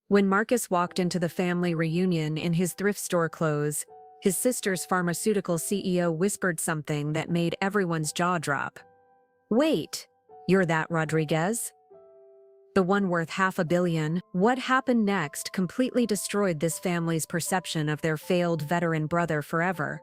When Marcus walked into the family reunion in his thrift store clothes, his sister's pharmaceutical CEO whispered something that made everyone's jaw drop. "Wait, you're that Rodriguez? The one worth $500 million?" What happened next completely destroyed this family's perception of their failed veteran brother forever.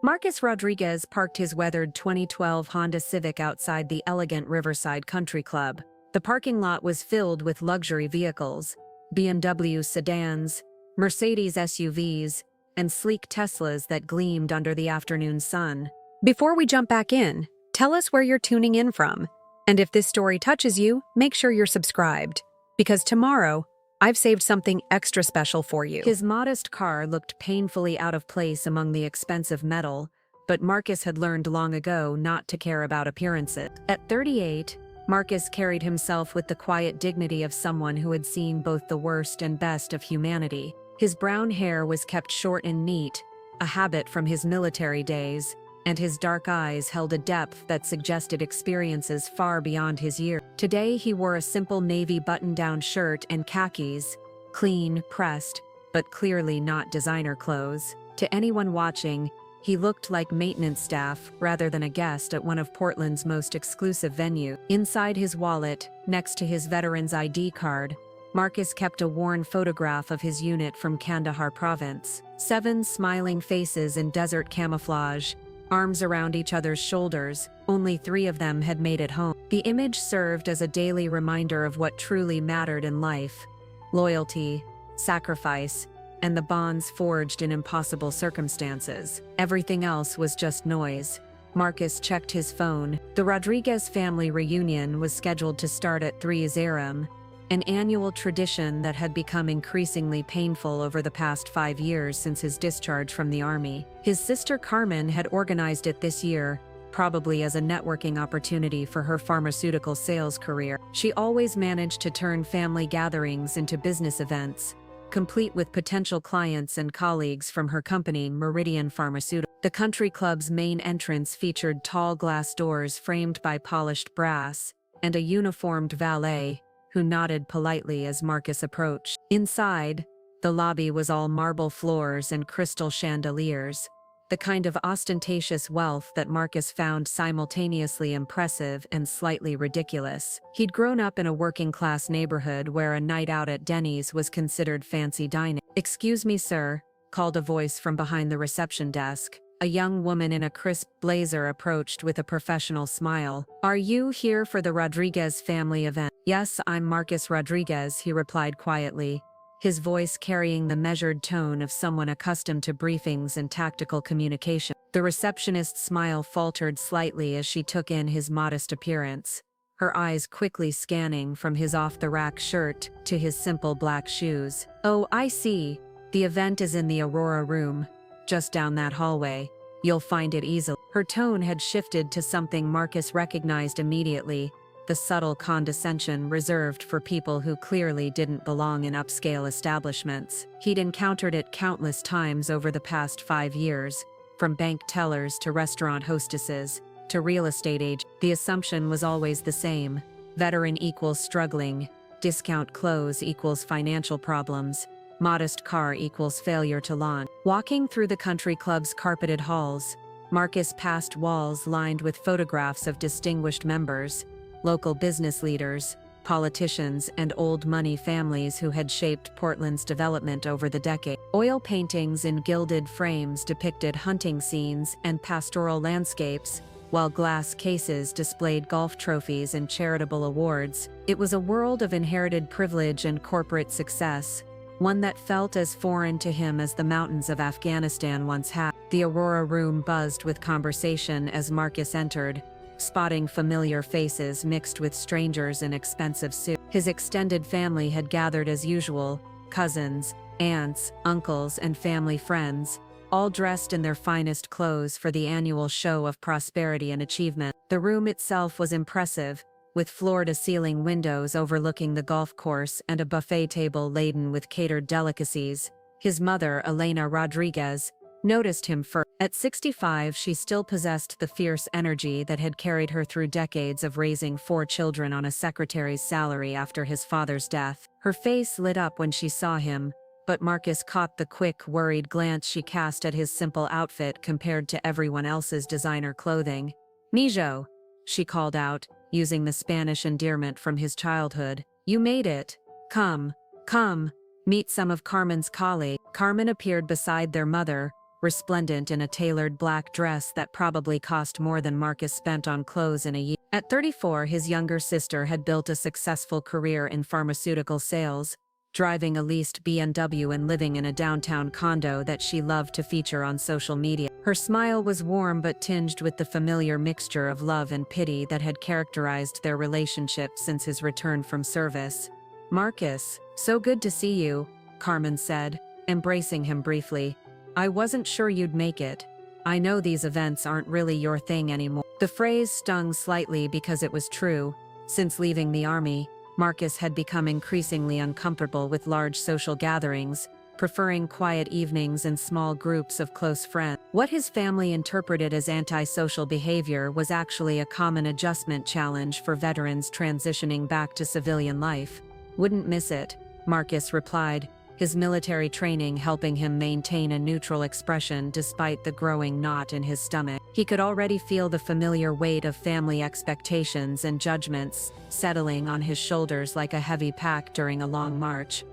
Marcus Rodriguez parked his weathered 2012 Honda Civic outside the elegant Riverside Country Club. The parking lot was filled with luxury vehicles, BMW sedans, Mercedes SUVs, and sleek Teslas that gleamed under the afternoon sun. Before we jump back in, tell us where you're tuning in from. And if this story touches you, make sure you're subscribed, because tomorrow, I've saved something extra special for you. His modest car looked painfully out of place among the expensive metal, but Marcus had learned long ago not to care about appearances. At 38, Marcus carried himself with the quiet dignity of someone who had seen both the worst and best of humanity. His brown hair was kept short and neat, a habit from his military days, and his dark eyes held a depth that suggested experiences far beyond his years. Today he wore a simple navy button-down shirt and khakis, clean, pressed, but clearly not designer clothes. To anyone watching, he looked like maintenance staff rather than a guest at one of Portland's most exclusive venues. Inside his wallet, next to his veteran's ID card, Marcus kept a worn photograph of his unit from Kandahar province. 7 smiling faces in desert camouflage, arms around each other's shoulders, only 3 of them had made it home. The image served as a daily reminder of what truly mattered in life: loyalty, sacrifice, and the bonds forged in impossible circumstances. Everything else was just noise. Marcus checked his phone. The Rodriguez family reunion was scheduled to start at 3 a.m., an annual tradition that had become increasingly painful over the past 5 years since his discharge from the army. His sister Carmen had organized it this year, probably as a networking opportunity for her pharmaceutical sales career. She always managed to turn family gatherings into business events, complete with potential clients and colleagues from her company, Meridian Pharmaceutical. The country club's main entrance featured tall glass doors framed by polished brass, and a uniformed valet, who nodded politely as Marcus approached. Inside, the lobby was all marble floors and crystal chandeliers, the kind of ostentatious wealth that Marcus found simultaneously impressive and slightly ridiculous. He'd grown up in a working-class neighborhood where a night out at Denny's was considered fancy dining. "Excuse me, sir," called a voice from behind the reception desk. A young woman in a crisp blazer approached with a professional smile. "Are you here for the Rodriguez family event?" "Yes, I'm Marcus Rodriguez," he replied quietly, his voice carrying the measured tone of someone accustomed to briefings and tactical communication. The receptionist's smile faltered slightly as she took in his modest appearance, her eyes quickly scanning from his off-the-rack shirt to his simple black shoes. "Oh, I see. The event is in the Aurora room, just down that hallway. You'll find it easily." Her tone had shifted to something Marcus recognized immediately, the subtle condescension reserved for people who clearly didn't belong in upscale establishments. He'd encountered it countless times over the past 5 years, from bank tellers to restaurant hostesses, to real estate agents. The assumption was always the same: veteran equals struggling, discount clothes equals financial problems, modest car equals failure to launch. Walking through the country club's carpeted halls, Marcus passed walls lined with photographs of distinguished members, local business leaders, politicians, and old money families who had shaped Portland's development over the decade. Oil paintings in gilded frames depicted hunting scenes and pastoral landscapes, while glass cases displayed golf trophies and charitable awards. It was a world of inherited privilege and corporate success, one that felt as foreign to him as the mountains of Afghanistan once had. The Aurora room buzzed with conversation as Marcus entered, spotting familiar faces mixed with strangers in expensive suits. His extended family had gathered as usual: cousins, aunts, uncles, and family friends, all dressed in their finest clothes for the annual show of prosperity and achievement. The room itself was impressive, with floor-to-ceiling windows overlooking the golf course and a buffet table laden with catered delicacies. His mother, Elena Rodriguez, noticed him first. At 65, she still possessed the fierce energy that had carried her through decades of raising 4 children on a secretary's salary after his father's death. Her face lit up when she saw him, but Marcus caught the quick, worried glance she cast at his simple outfit compared to everyone else's designer clothing. "Mijo," she called out, using the Spanish endearment from his childhood. "You made it. Come, come, meet some of Carmen's colleagues." Carmen appeared beside their mother, resplendent in a tailored black dress that probably cost more than Marcus spent on clothes in a year. At 34, his younger sister had built a successful career in pharmaceutical sales, driving a leased BMW and living in a downtown condo that she loved to feature on social media. Her smile was warm but tinged with the familiar mixture of love and pity that had characterized their relationship since his return from service. "Marcus, so good to see you," Carmen said, embracing him briefly. "I wasn't sure you'd make it. I know these events aren't really your thing anymore." The phrase stung slightly because it was true. Since leaving the army, Marcus had become increasingly uncomfortable with large social gatherings, preferring quiet evenings and small groups of close friends. What his family interpreted as antisocial behavior was actually a common adjustment challenge for veterans transitioning back to civilian life. "Wouldn't miss it," Marcus replied, his military training helping him maintain a neutral expression despite the growing knot in his stomach. He could already feel the familiar weight of family expectations and judgments settling on his shoulders like a heavy pack during a long march.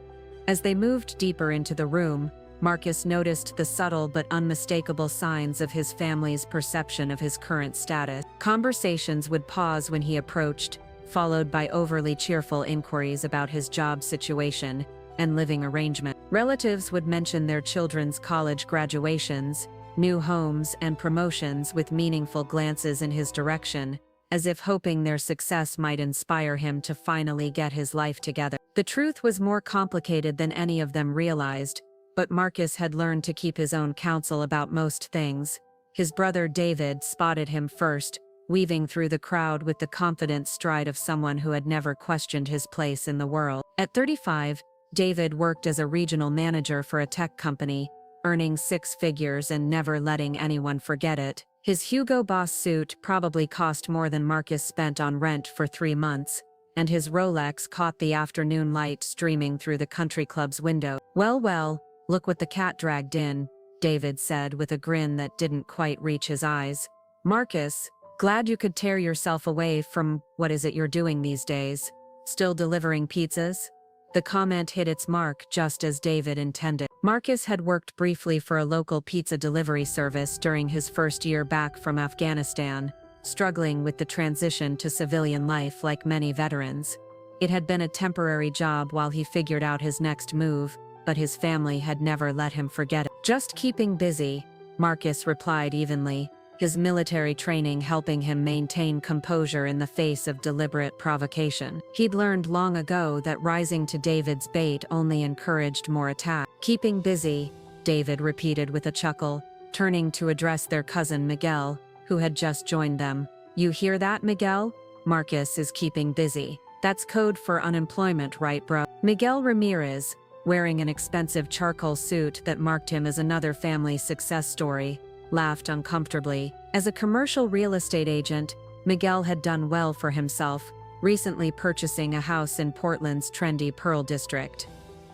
As they moved deeper into the room, Marcus noticed the subtle but unmistakable signs of his family's perception of his current status. Conversations would pause when he approached, followed by overly cheerful inquiries about his job situation and living arrangement. Relatives would mention their children's college graduations, new homes, and promotions with meaningful glances in his direction, as if hoping their success might inspire him to finally get his life together. The truth was more complicated than any of them realized, but Marcus had learned to keep his own counsel about most things. His brother David spotted him first, weaving through the crowd with the confident stride of someone who had never questioned his place in the world. At 35, David worked as a regional manager for a tech company, earning 6 figures and never letting anyone forget it. His Hugo Boss suit probably cost more than Marcus spent on rent for 3 months, and his Rolex caught the afternoon light streaming through the country club's window. Well, look what the cat dragged in," David said with a grin that didn't quite reach his eyes. "Marcus, glad you could tear yourself away from what is it you're doing these days? Still delivering pizzas?" The comment hit its mark just as David intended. Marcus had worked briefly for a local pizza delivery service during his first year back from Afghanistan, struggling with the transition to civilian life like many veterans. It had been a temporary job while he figured out his next move, but his family had never let him forget it. "Just keeping busy," Marcus replied evenly, his military training helping him maintain composure in the face of deliberate provocation. He'd learned long ago that rising to David's bait only encouraged more attack. "Keeping busy," David repeated with a chuckle, turning to address their cousin Miguel, who had just joined them. "You hear that, Miguel? Marcus is keeping busy. That's code for unemployment, right, bro?" Miguel Ramirez, wearing an expensive charcoal suit that marked him as another family success story, laughed uncomfortably. As a commercial real estate agent, Miguel had done well for himself, recently purchasing a house in Portland's trendy Pearl District.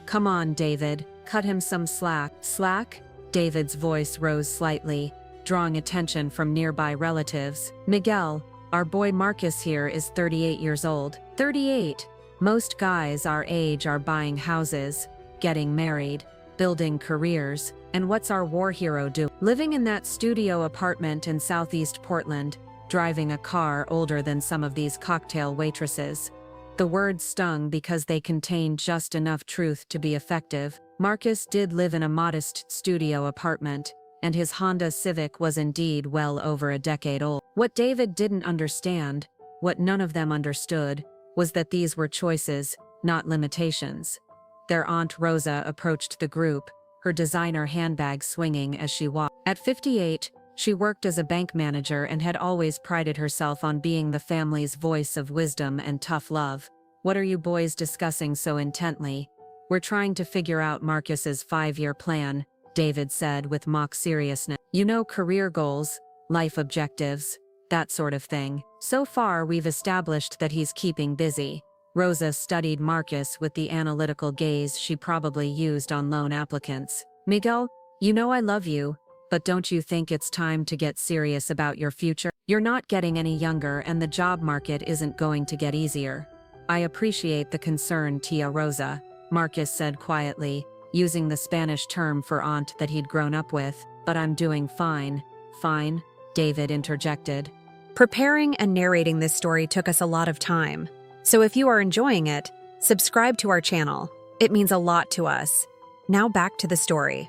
"Come on, David, cut him some slack." "Slack?" David's voice rose slightly, drawing attention from nearby relatives. "Miguel, our boy Marcus here is 38 years old." 38? Most guys our age are buying houses, getting married, building careers, and what's our war hero do? Living in that studio apartment in Southeast Portland, driving a car older than some of these cocktail waitresses. The words stung because they contained just enough truth to be effective. Marcus did live in a modest studio apartment, and his Honda Civic was indeed well over a decade old. What David didn't understand, what none of them understood, was that these were choices, not limitations. Their Aunt Rosa approached the group, her designer handbag swinging as she walked. At 58, she worked as a bank manager and had always prided herself on being the family's voice of wisdom and tough love. "What are you boys discussing so intently?" "We're trying to figure out Marcus's 5-year plan," David said with mock seriousness. You know, career goals, life objectives, that sort of thing. So far we've established that he's keeping busy. Rosa studied Marcus with the analytical gaze she probably used on loan applicants. Miguel, you know I love you, but don't you think it's time to get serious about your future? You're not getting any younger and the job market isn't going to get easier. I appreciate the concern, Tia Rosa, Marcus said quietly, using the Spanish term for aunt that he'd grown up with, but I'm doing fine. Fine, David interjected. Preparing and narrating this story took us a lot of time. So if you are enjoying it, subscribe to our channel. It means a lot to us. Now back to the story.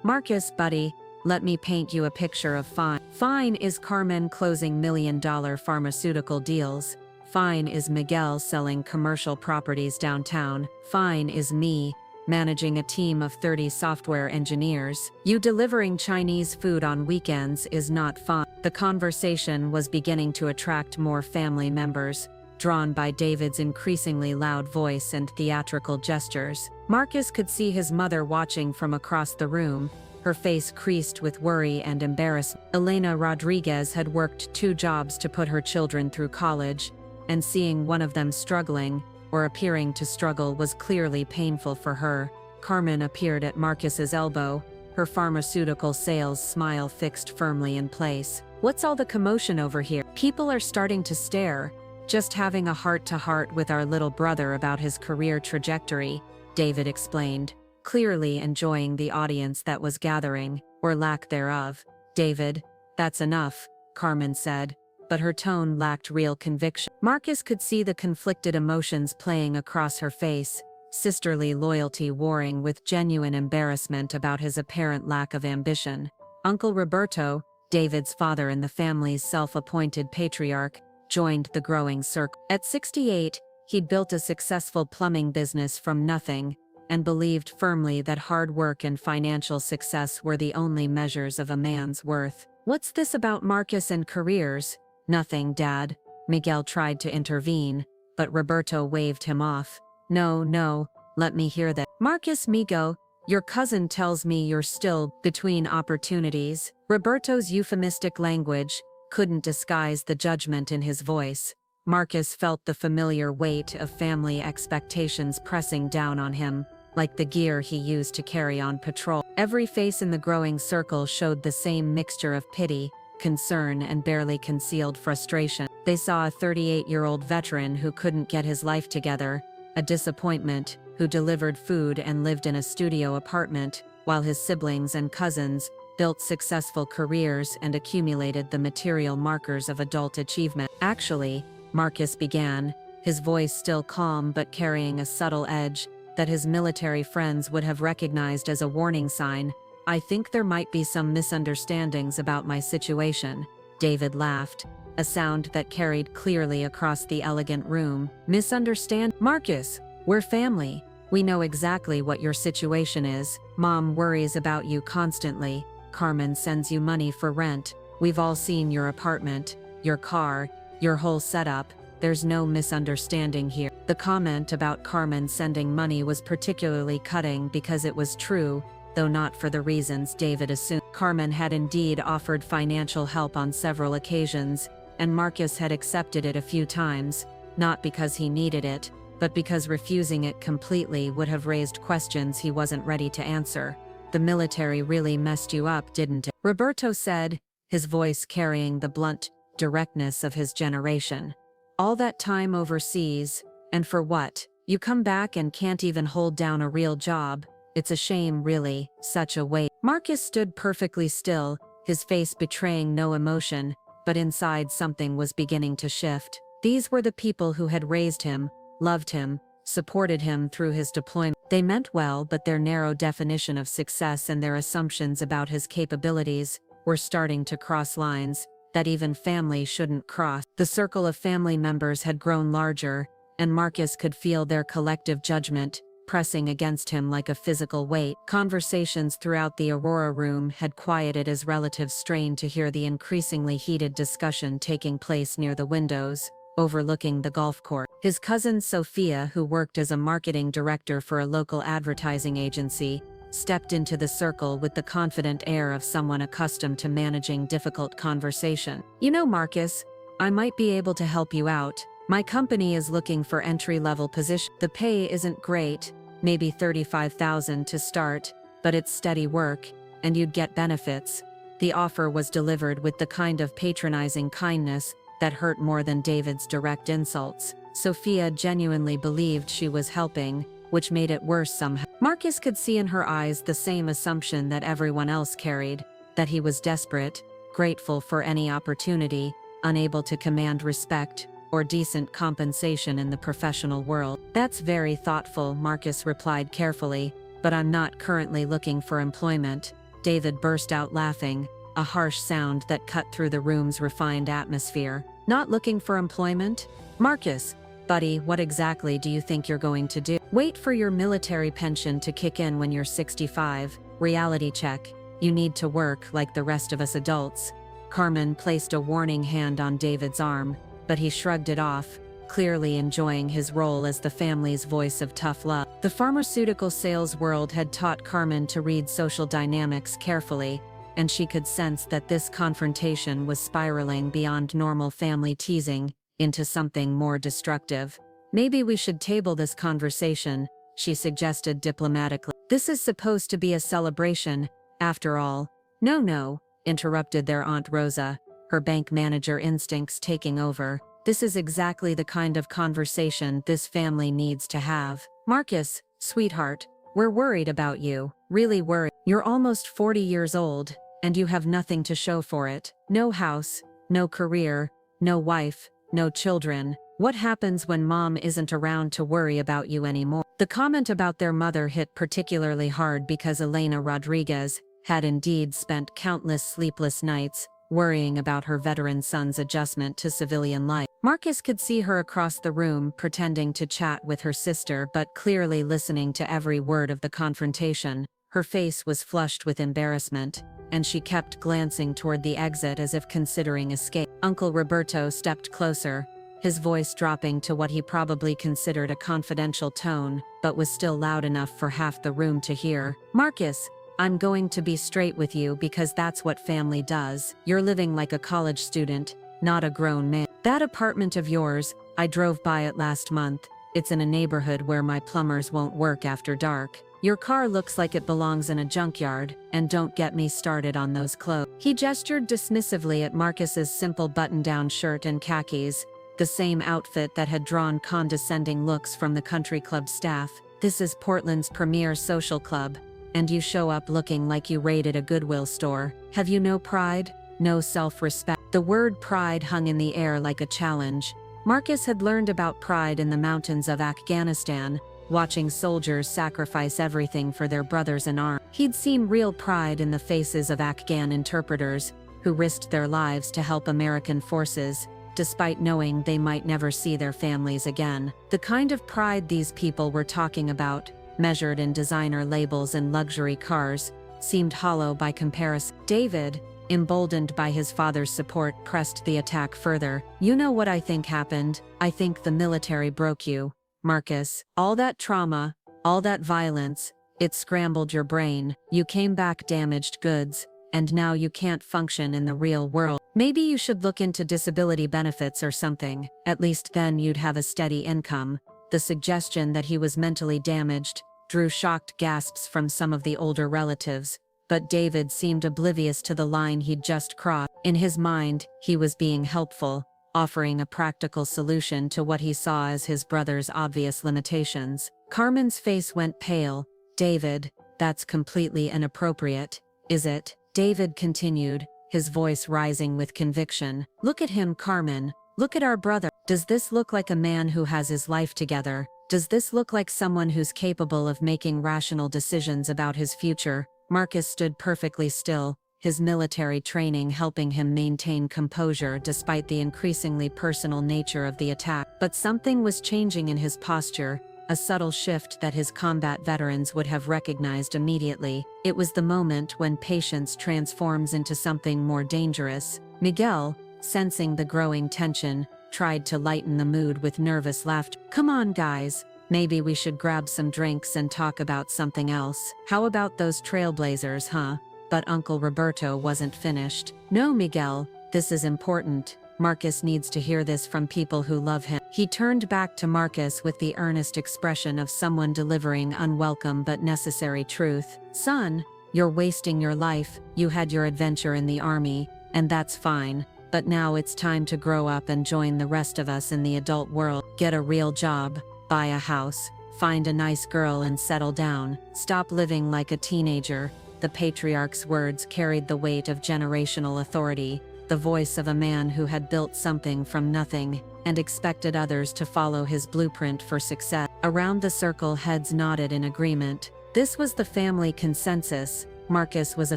Marcus, buddy, let me paint you a picture of Fine. Fine is Carmen closing million-dollar pharmaceutical deals. Fine is Miguel selling commercial properties downtown. Fine is me, managing a team of 30 software engineers. You delivering Chinese food on weekends is not fine. The conversation was beginning to attract more family members, drawn by David's increasingly loud voice and theatrical gestures. Marcus could see his mother watching from across the room, her face creased with worry and embarrassment. Elena Rodriguez had worked 2 jobs to put her children through college, and seeing one of them struggling, or appearing to struggle, was clearly painful for her. Carmen appeared at Marcus's elbow, her pharmaceutical sales smile fixed firmly in place. What's all the commotion over here? People are starting to stare. Just having a heart-to-heart with our little brother about his career trajectory, David explained, clearly enjoying the audience that was gathering, or lack thereof. David, that's enough, Carmen said, but her tone lacked real conviction. Marcus could see the conflicted emotions playing across her face, sisterly loyalty warring with genuine embarrassment about his apparent lack of ambition. Uncle Roberto, David's father and the family's self-appointed patriarch, joined the growing circle. At 68, he'd built a successful plumbing business from nothing, and believed firmly that hard work and financial success were the only measures of a man's worth. What's this about Marcus and careers? Nothing, Dad. Miguel tried to intervene, but Roberto waved him off. No, let me hear that. Marcus, Migo, your cousin tells me you're still between opportunities. Roberto's euphemistic language couldn't disguise the judgment in his voice. Marcus felt the familiar weight of family expectations pressing down on him, like the gear he used to carry on patrol. Every face in the growing circle showed the same mixture of pity, concern, and barely concealed frustration. They saw a 38-year-old veteran who couldn't get his life together, a disappointment, who delivered food and lived in a studio apartment, while his siblings and cousins built successful careers and accumulated the material markers of adult achievement. Actually, Marcus began, his voice still calm but carrying a subtle edge that his military friends would have recognized as a warning sign, I think there might be some misunderstandings about my situation. David laughed, a sound that carried clearly across the elegant room. Misunderstand? Marcus, we're family. We know exactly what your situation is. Mom worries about you constantly. Carmen sends you money for rent. We've all seen your apartment, your car, your whole setup. There's no misunderstanding here. The comment about Carmen sending money was particularly cutting because it was true, though not for the reasons David assumed. Carmen had indeed offered financial help on several occasions, and Marcus had accepted it a few times, not because he needed it, but because refusing it completely would have raised questions he wasn't ready to answer. The military really messed you up, didn't it? Roberto said, his voice carrying the blunt directness of his generation. All that time overseas, and for what? You come back and can't even hold down a real job. It's a shame, really, such a waste. Marcus stood perfectly still, his face betraying no emotion, but inside something was beginning to shift. These were the people who had raised him, loved him, supported him through his deployment. They meant well, but their narrow definition of success and their assumptions about his capabilities were starting to cross lines that even family shouldn't cross. The circle of family members had grown larger, and Marcus could feel their collective judgment pressing against him like a physical weight. Conversations throughout the Aurora room had quieted as relatives strained to hear the increasingly heated discussion taking place near the windows, overlooking the golf course. His cousin Sophia, who worked as a marketing director for a local advertising agency, stepped into the circle with the confident air of someone accustomed to managing difficult conversation. "You know, Marcus, I might be able to help you out. My company is looking for entry-level position. The pay isn't great, maybe $35,000 to start, but it's steady work, and you'd get benefits." The offer was delivered with the kind of patronizing kindness that hurt more than David's direct insults. Sophia genuinely believed she was helping, which made it worse somehow. Marcus could see in her eyes the same assumption that everyone else carried, that he was desperate, grateful for any opportunity, unable to command respect or decent compensation in the professional world. "That's very thoughtful," Marcus replied carefully, "but I'm not currently looking for employment." David burst out laughing, a harsh sound that cut through the room's refined atmosphere. "Not looking for employment? Marcus, buddy, what exactly do you think you're going to do? Wait for your military pension to kick in when you're 65. Reality check. You need to work like the rest of us adults." Carmen placed a warning hand on David's arm, but he shrugged it off, clearly enjoying his role as the family's voice of tough love. The pharmaceutical sales world had taught Carmen to read social dynamics carefully, and she could sense that this confrontation was spiraling beyond normal family teasing into something more destructive. "Maybe we should table this conversation," she suggested diplomatically. "This is supposed to be a celebration, after all." No, interrupted their Aunt Rosa, her bank manager instincts taking over. "This is exactly the kind of conversation this family needs to have. Marcus, sweetheart, we're worried about you, really worried. You're almost 40 years old, and you have nothing to show for it. No house, no career, no wife, no children. What happens when mom isn't around to worry about you anymore?" The comment about their mother hit particularly hard because Elena Rodriguez had indeed spent countless sleepless nights worrying about her veteran son's adjustment to civilian life. Marcus could see her across the room pretending to chat with her sister but clearly listening to every word of the confrontation. Her face was flushed with embarrassment, and she kept glancing toward the exit as if considering escape. Uncle Roberto stepped closer, his voice dropping to what he probably considered a confidential tone, but was still loud enough for half the room to hear. "Marcus, I'm going to be straight with you because that's what family does. You're living like a college student, not a grown man. That apartment of yours, I drove by it last month. It's in a neighborhood where my plumbers won't work after dark. Your car looks like it belongs in a junkyard, and don't get me started on those clothes." He gestured dismissively at Marcus's simple button-down shirt and khakis, the same outfit that had drawn condescending looks from the country club staff. "This is Portland's premier social club, and you show up looking like you raided a Goodwill store. Have you no pride? No self-respect?" The word pride hung in the air like a challenge. Marcus had learned about pride in the mountains of Afghanistan, watching soldiers sacrifice everything for their brothers in arms. He'd seen real pride in the faces of Afghan interpreters, who risked their lives to help American forces, despite knowing they might never see their families again. The kind of pride these people were talking about, measured in designer labels and luxury cars, seemed hollow by comparison. David, emboldened by his father's support, pressed the attack further. "You know what I think happened? I think the military broke you, Marcus. All that trauma, all that violence, it scrambled your brain. You came back damaged goods, and now you can't function in the real world. Maybe you should look into disability benefits or something. At least then you'd have a steady income." The suggestion that he was mentally damaged drew shocked gasps from some of the older relatives, but David seemed oblivious to the line he'd just crossed. In his mind, he was being helpful, offering a practical solution to what he saw as his brother's obvious limitations. Carmen's face went pale. "David, that's completely inappropriate, is it?" David continued, his voice rising with conviction. "Look at him, Carmen. Look at our brother. Does this look like a man who has his life together? Does this look like someone who's capable of making rational decisions about his future?" Marcus stood perfectly still, his military training helping him maintain composure despite the increasingly personal nature of the attack. But something was changing in his posture, a subtle shift that his combat veterans would have recognized immediately. It was the moment when patience transforms into something more dangerous. Miguel, sensing the growing tension, tried to lighten the mood with nervous laughter. "Come on, guys. Maybe we should grab some drinks and talk about something else. How about those trailblazers, huh? But Uncle Roberto wasn't finished. No, Miguel, this is important. Marcus needs to hear this from people who love him. He turned back to Marcus with the earnest expression of someone delivering unwelcome but necessary truth. Son, you're wasting your life. You had your adventure in the army, and that's fine. But now it's time to grow up and join the rest of us in the adult world. Get a real job, buy a house, find a nice girl and settle down. Stop living like a teenager. The patriarch's words carried the weight of generational authority, the voice of a man who had built something from nothing and expected others to follow his blueprint for success. Around the circle, heads nodded in agreement. This was the family consensus. Marcus was a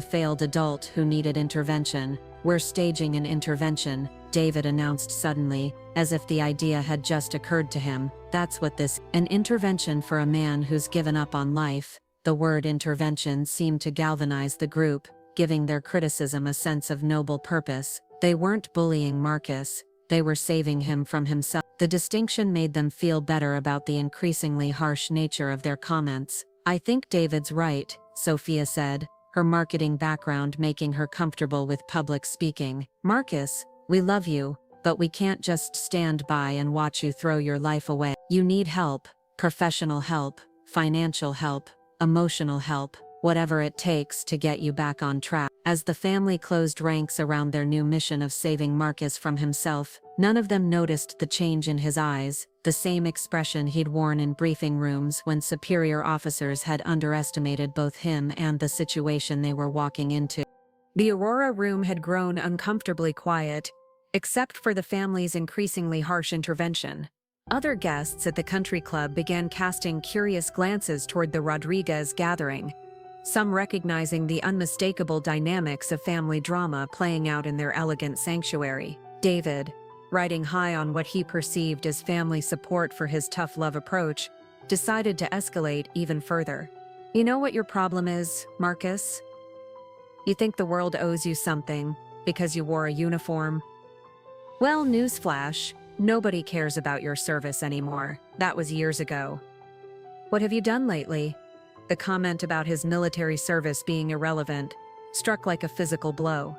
failed adult who needed intervention. We're staging an intervention, David announced suddenly, as if the idea had just occurred to him. That's what this, an intervention for a man who's given up on life. The word intervention seemed to galvanize the group, giving their criticism a sense of noble purpose. They weren't bullying Marcus, they were saving him from himself. The distinction made them feel better about the increasingly harsh nature of their comments. I think David's right, Sophia said, her marketing background making her comfortable with public speaking. Marcus, we love you, but we can't just stand by and watch you throw your life away. You need help, professional help, financial help, emotional help, whatever it takes to get you back on track. As the family closed ranks around their new mission of saving Marcus from himself, none of them noticed the change in his eyes, the same expression he'd worn in briefing rooms when superior officers had underestimated both him and the situation they were walking into. The Aurora room had grown uncomfortably quiet, except for the family's increasingly harsh intervention. Other guests at the country club began casting curious glances toward the Rodriguez gathering, some recognizing the unmistakable dynamics of family drama playing out in their elegant sanctuary. David, riding high on what he perceived as family support for his tough love approach, decided to escalate even further. You know what your problem is, Marcus? You think the world owes you something because you wore a uniform? Well, newsflash, nobody cares about your service anymore. That was years ago. What have you done lately? The comment about his military service being irrelevant struck like a physical blow.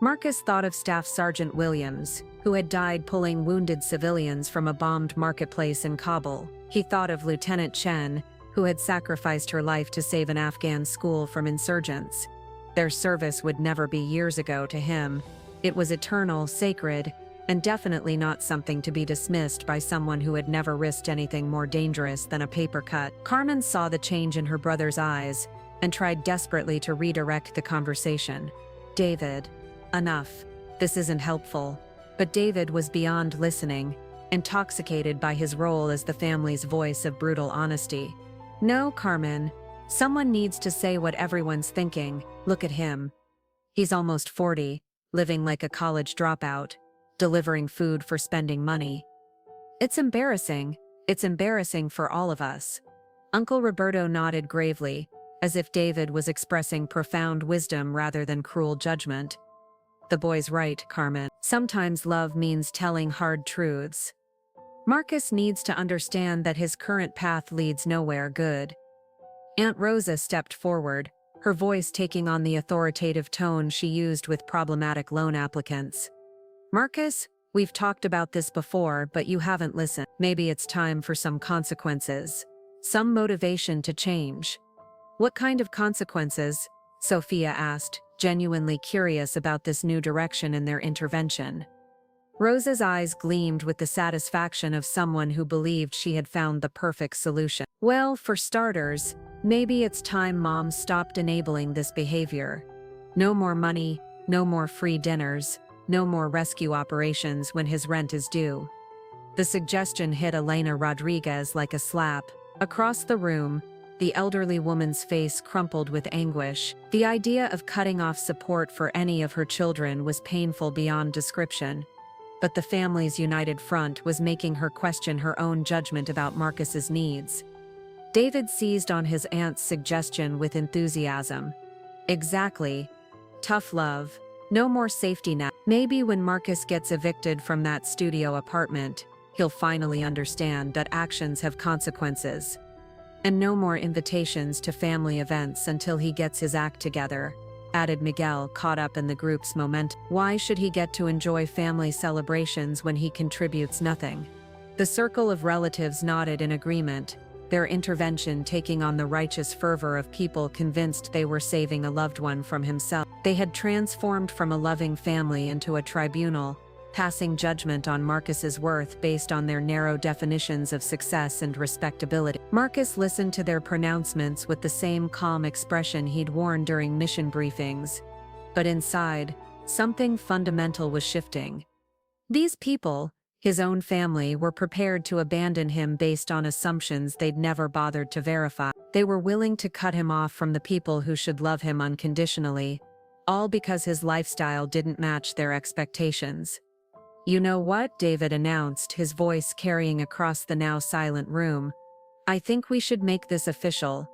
Marcus thought of Staff Sergeant Williams, who had died pulling wounded civilians from a bombed marketplace in Kabul. He thought of Lieutenant Chen, who had sacrificed her life to save an Afghan school from insurgents. Their service would never be years ago to him. It was eternal, sacred, and definitely not something to be dismissed by someone who had never risked anything more dangerous than a paper cut. Carmen saw the change in her brother's eyes and tried desperately to redirect the conversation. David, enough. This isn't helpful. But David was beyond listening, intoxicated by his role as the family's voice of brutal honesty. No, Carmen. Someone needs to say what everyone's thinking. Look at him. He's almost 40, living like a college dropout, delivering food for spending money. It's embarrassing. It's embarrassing for all of us. Uncle Roberto nodded gravely, as if David was expressing profound wisdom rather than cruel judgment. The boy's right, Carmen. Sometimes love means telling hard truths. Marcus needs to understand that his current path leads nowhere good. Aunt Rosa stepped forward, her voice taking on the authoritative tone she used with problematic loan applicants. Marcus, we've talked about this before, but you haven't listened. Maybe it's time for some consequences. Some motivation to change. What kind of consequences? Sophia asked, genuinely curious about this new direction in their intervention. Rosa's eyes gleamed with the satisfaction of someone who believed she had found the perfect solution. Well, for starters, maybe it's time Mom stopped enabling this behavior. No more money, no more free dinners, no more rescue operations when his rent is due. The suggestion hit Elena Rodriguez like a slap. Across the room, the elderly woman's face crumpled with anguish. The idea of cutting off support for any of her children was painful beyond description. But the family's united front was making her question her own judgment about Marcus's needs. David seized on his aunt's suggestion with enthusiasm. Exactly. Tough love. No more safety net. Maybe when Marcus gets evicted from that studio apartment, he'll finally understand that actions have consequences. And no more invitations to family events until he gets his act together, added Miguel, caught up in the group's momentum. Why should he get to enjoy family celebrations when he contributes nothing? The circle of relatives nodded in agreement, their intervention taking on the righteous fervor of people convinced they were saving a loved one from himself. They had transformed from a loving family into a tribunal, passing judgment on Marcus's worth based on their narrow definitions of success and respectability. Marcus listened to their pronouncements with the same calm expression he'd worn during mission briefings. But inside, something fundamental was shifting. These people, his own family, were prepared to abandon him based on assumptions they'd never bothered to verify. They were willing to cut him off from the people who should love him unconditionally, all because his lifestyle didn't match their expectations. "You know what?" David announced, his voice carrying across the now silent room. "I think we should make this official.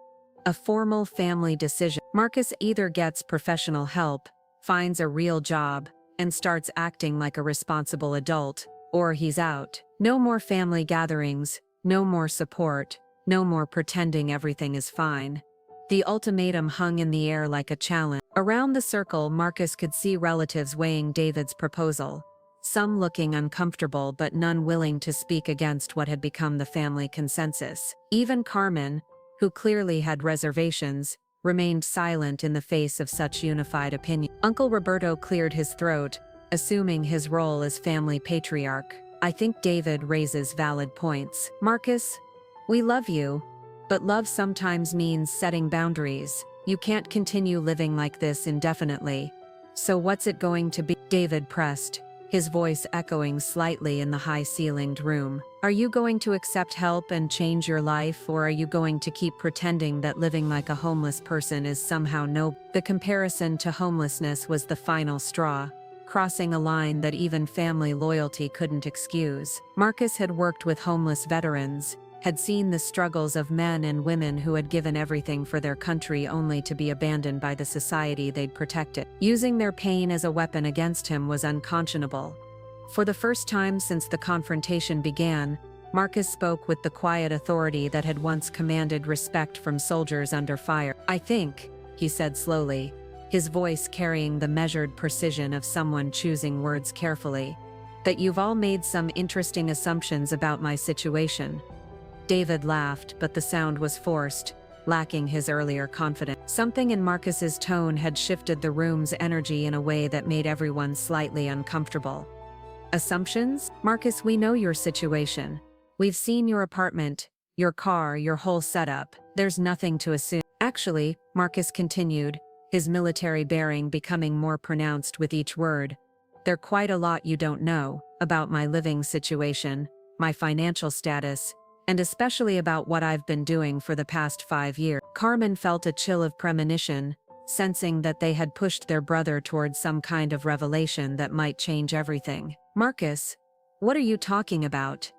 A formal family decision. Marcus either gets professional help, finds a real job, and starts acting like a responsible adult, or he's out. No more family gatherings, no more support, no more pretending everything is fine." The ultimatum hung in the air like a challenge. Around the circle, Marcus could see relatives weighing David's proposal, some looking uncomfortable but none willing to speak against what had become the family consensus. Even Carmen, who clearly had reservations, remained silent in the face of such unified opinion. Uncle Roberto cleared his throat, assuming his role as family patriarch. "I think David raises valid points. Marcus, we love you, but love sometimes means setting boundaries. You can't continue living like this indefinitely. So what's it going to be?" David pressed, his voice echoing slightly in the high-ceilinged room. "Are you going to accept help and change your life, or are you going to keep pretending that living like a homeless person is somehow noble?" The comparison to homelessness was the final straw, crossing a line that even family loyalty couldn't excuse. Marcus had worked with homeless veterans, had seen the struggles of men and women who had given everything for their country only to be abandoned by the society they'd protected. Using their pain as a weapon against him was unconscionable. For the first time since the confrontation began, Marcus spoke with the quiet authority that had once commanded respect from soldiers under fire. "I think," he said slowly, his voice carrying the measured precision of someone choosing words carefully, "that you've all made some interesting assumptions about my situation." David laughed, but the sound was forced, lacking his earlier confidence. Something in Marcus's tone had shifted the room's energy in a way that made everyone slightly uncomfortable. "Assumptions? Marcus, we know your situation. We've seen your apartment, your car, your whole setup. There's nothing to assume." "Actually," Marcus continued, his military bearing becoming more pronounced with each word, "there's quite a lot you don't know about my living situation, my financial status, and especially about what I've been doing for the past 5 years. Carmen felt a chill of premonition, sensing that they had pushed their brother towards some kind of revelation that might change everything. "Marcus, what are you talking about?"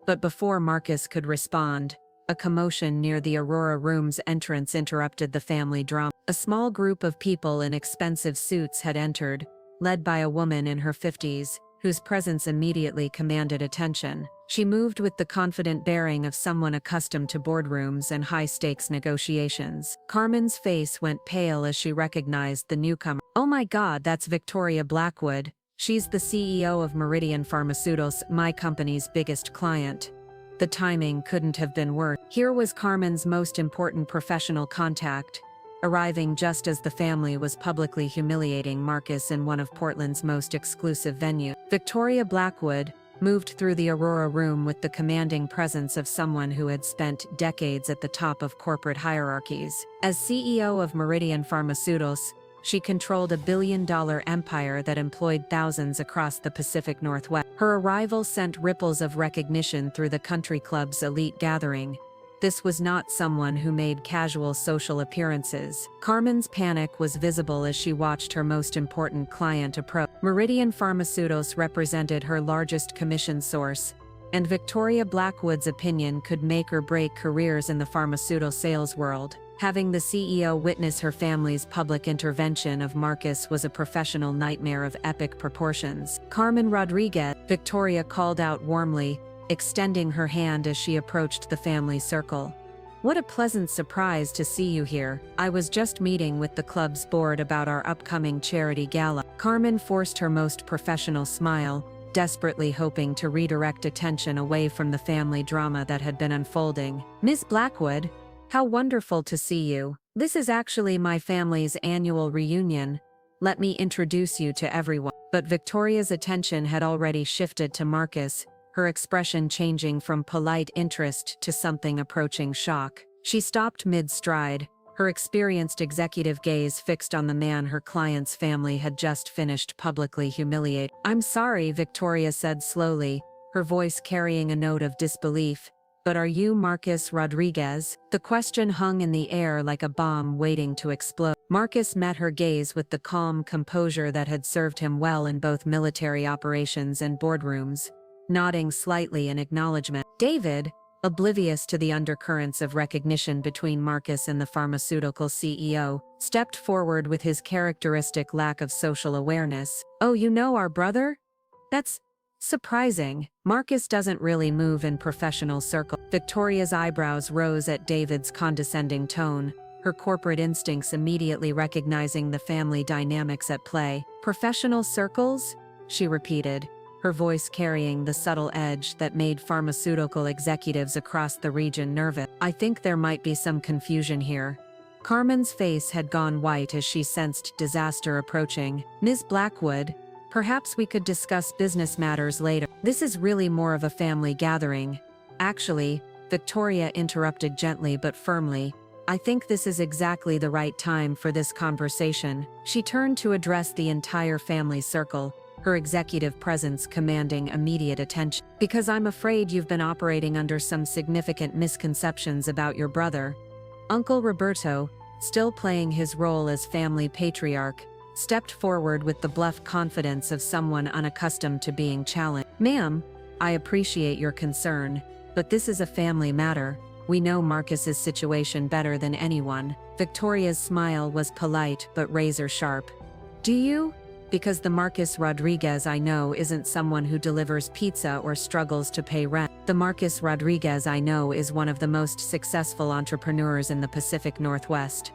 But before Marcus could respond, a commotion near the Aurora room's entrance interrupted the family drama. A small group of people in expensive suits had entered, led by a woman in her 50s, whose presence immediately commanded attention. She moved with the confident bearing of someone accustomed to boardrooms and high-stakes negotiations. Carmen's face went pale as she recognized the newcomer. "Oh my God, that's Victoria Blackwood. She's the CEO of Meridian Pharmaceuticals, my company's biggest client." The timing couldn't have been worse. Here was Carmen's most important professional contact, arriving just as the family was publicly humiliating Marcus in one of Portland's most exclusive venues. Victoria Blackwood moved through the Aurora room with the commanding presence of someone who had spent decades at the top of corporate hierarchies. As CEO of Meridian Pharmaceuticals, she controlled a billion-dollar empire that employed thousands across the Pacific Northwest. Her arrival sent ripples of recognition through the country club's elite gathering. This was not someone who made casual social appearances. Carmen's panic was visible as she watched her most important client approach. Meridian Pharmaceuticals represented her largest commission source, and Victoria Blackwood's opinion could make or break careers in the pharmaceutical sales world. Having the CEO witness her family's public intervention of Marcus was a professional nightmare of epic proportions. "Carmen Rodriguez," Victoria called out warmly, extending her hand as she approached the family circle. "What a pleasant surprise to see you here. I was just meeting with the club's board about our upcoming charity gala." Carmen forced her most professional smile, desperately hoping to redirect attention away from the family drama that had been unfolding. "Miss Blackwood, how wonderful to see you. This is actually my family's annual reunion. Let me introduce you to everyone." But Victoria's attention had already shifted to Marcus, her expression changing from polite interest to something approaching shock. She stopped mid-stride, her experienced executive gaze fixed on the man her client's family had just finished publicly humiliating. "I'm sorry," Victoria said slowly, her voice carrying a note of disbelief, "but are you Marcus Rodriguez?" The question hung in the air like a bomb waiting to explode. Marcus met her gaze with the calm composure that had served him well in both military operations and boardrooms, nodding slightly in acknowledgement. David, oblivious to the undercurrents of recognition between Marcus and the pharmaceutical CEO, stepped forward with his characteristic lack of social awareness. "Oh, you know our brother? That's surprising. Marcus doesn't really move in professional circles." Victoria's eyebrows rose at David's condescending tone, her corporate instincts immediately recognizing the family dynamics at play. "Professional circles?" she repeated, her voice carrying the subtle edge that made pharmaceutical executives across the region nervous. "I think there might be some confusion here." Carmen's face had gone white as she sensed disaster approaching. "Ms. Blackwood, perhaps we could discuss business matters later. This is really more of a family gathering." "Actually," Victoria interrupted gently but firmly, "I think this is exactly the right time for this conversation." She turned to address the entire family circle, her executive presence commanding immediate attention. "Because I'm afraid you've been operating under some significant misconceptions about your brother." Uncle Roberto, still playing his role as family patriarch, stepped forward with the bluff confidence of someone unaccustomed to being challenged. "Ma'am, I appreciate your concern, but this is a family matter. We know Marcus's situation better than anyone." Victoria's smile was polite but razor sharp. "Do you? Because the Marcus Rodriguez I know isn't someone who delivers pizza or struggles to pay rent. The Marcus Rodriguez I know is one of the most successful entrepreneurs in the Pacific Northwest."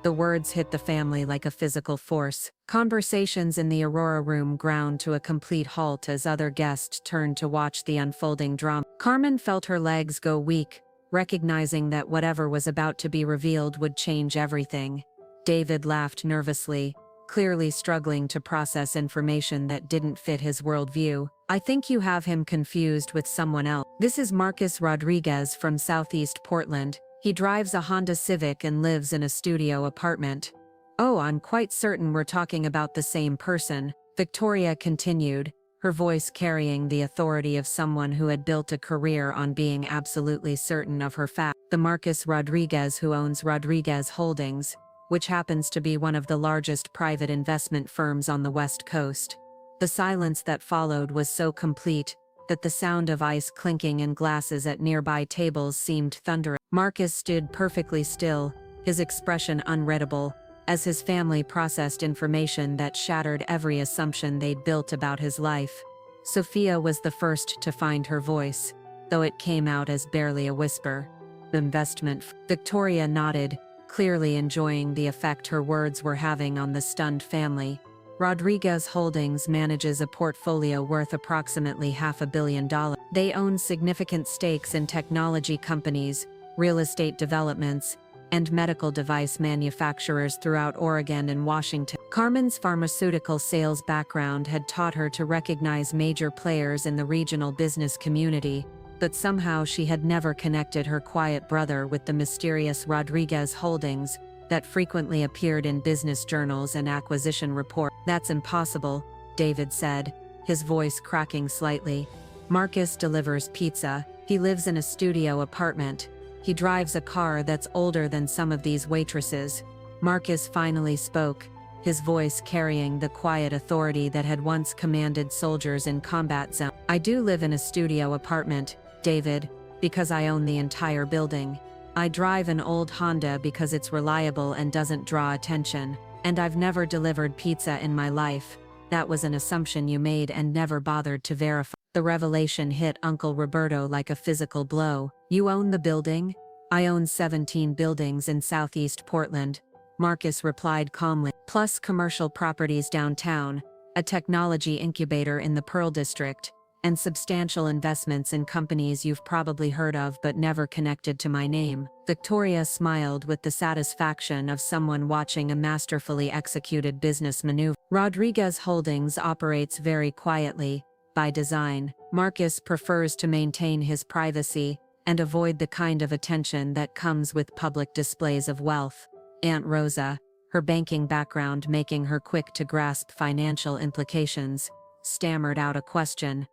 The words hit the family like a physical force. Conversations in the Aurora room ground to a complete halt as other guests turned to watch the unfolding drama. Carmen felt her legs go weak, recognizing that whatever was about to be revealed would change everything. David laughed nervously, clearly struggling to process information that didn't fit his worldview. "I think you have him confused with someone else. This is Marcus Rodriguez from Southeast Portland. He drives a Honda Civic and lives in a studio apartment." "Oh, I'm quite certain we're talking about the same person," Victoria continued, her voice carrying the authority of someone who had built a career on being absolutely certain of her facts. "The Marcus Rodriguez who owns Rodriguez Holdings, which happens to be one of the largest private investment firms on the West Coast." The silence that followed was so complete that the sound of ice clinking in glasses at nearby tables seemed thunderous. Marcus stood perfectly still, his expression unreadable, as his family processed information that shattered every assumption they'd built about his life. Sophia was the first to find her voice, though it came out as barely a whisper. "Investment." Victoria nodded, clearly enjoying the effect her words were having on the stunned family. "Rodriguez Holdings manages a portfolio worth approximately $500 million. They own significant stakes in technology companies, real estate developments, and medical device manufacturers throughout Oregon and Washington." Carmen's pharmaceutical sales background had taught her to recognize major players in the regional business community, but somehow she had never connected her quiet brother with the mysterious Rodriguez Holdings that frequently appeared in business journals and acquisition reports. "That's impossible," David said, his voice cracking slightly. "Marcus delivers pizza, he lives in a studio apartment, he drives a car that's older than some of these waitresses." Marcus finally spoke, his voice carrying the quiet authority that had once commanded soldiers in combat zones. "I do live in a studio apartment, David, because I own the entire building. I drive an old Honda because it's reliable and doesn't draw attention, and I've never delivered pizza in my life. That was an assumption you made and never bothered to verify." The revelation hit Uncle Roberto like a physical blow. "You own the building?" "I own 17 buildings in southeast Portland," Marcus replied calmly, "plus commercial properties downtown, a technology incubator in the Pearl District, and substantial investments in companies you've probably heard of but never connected to my name." Victoria smiled with the satisfaction of someone watching a masterfully executed business maneuver. Rodriguez Holdings operates very quietly, by design. Marcus prefers to maintain his privacy and avoid the kind of attention that comes with public displays of wealth. Aunt Rosa, her banking background making her quick to grasp financial implications, stammered out a question.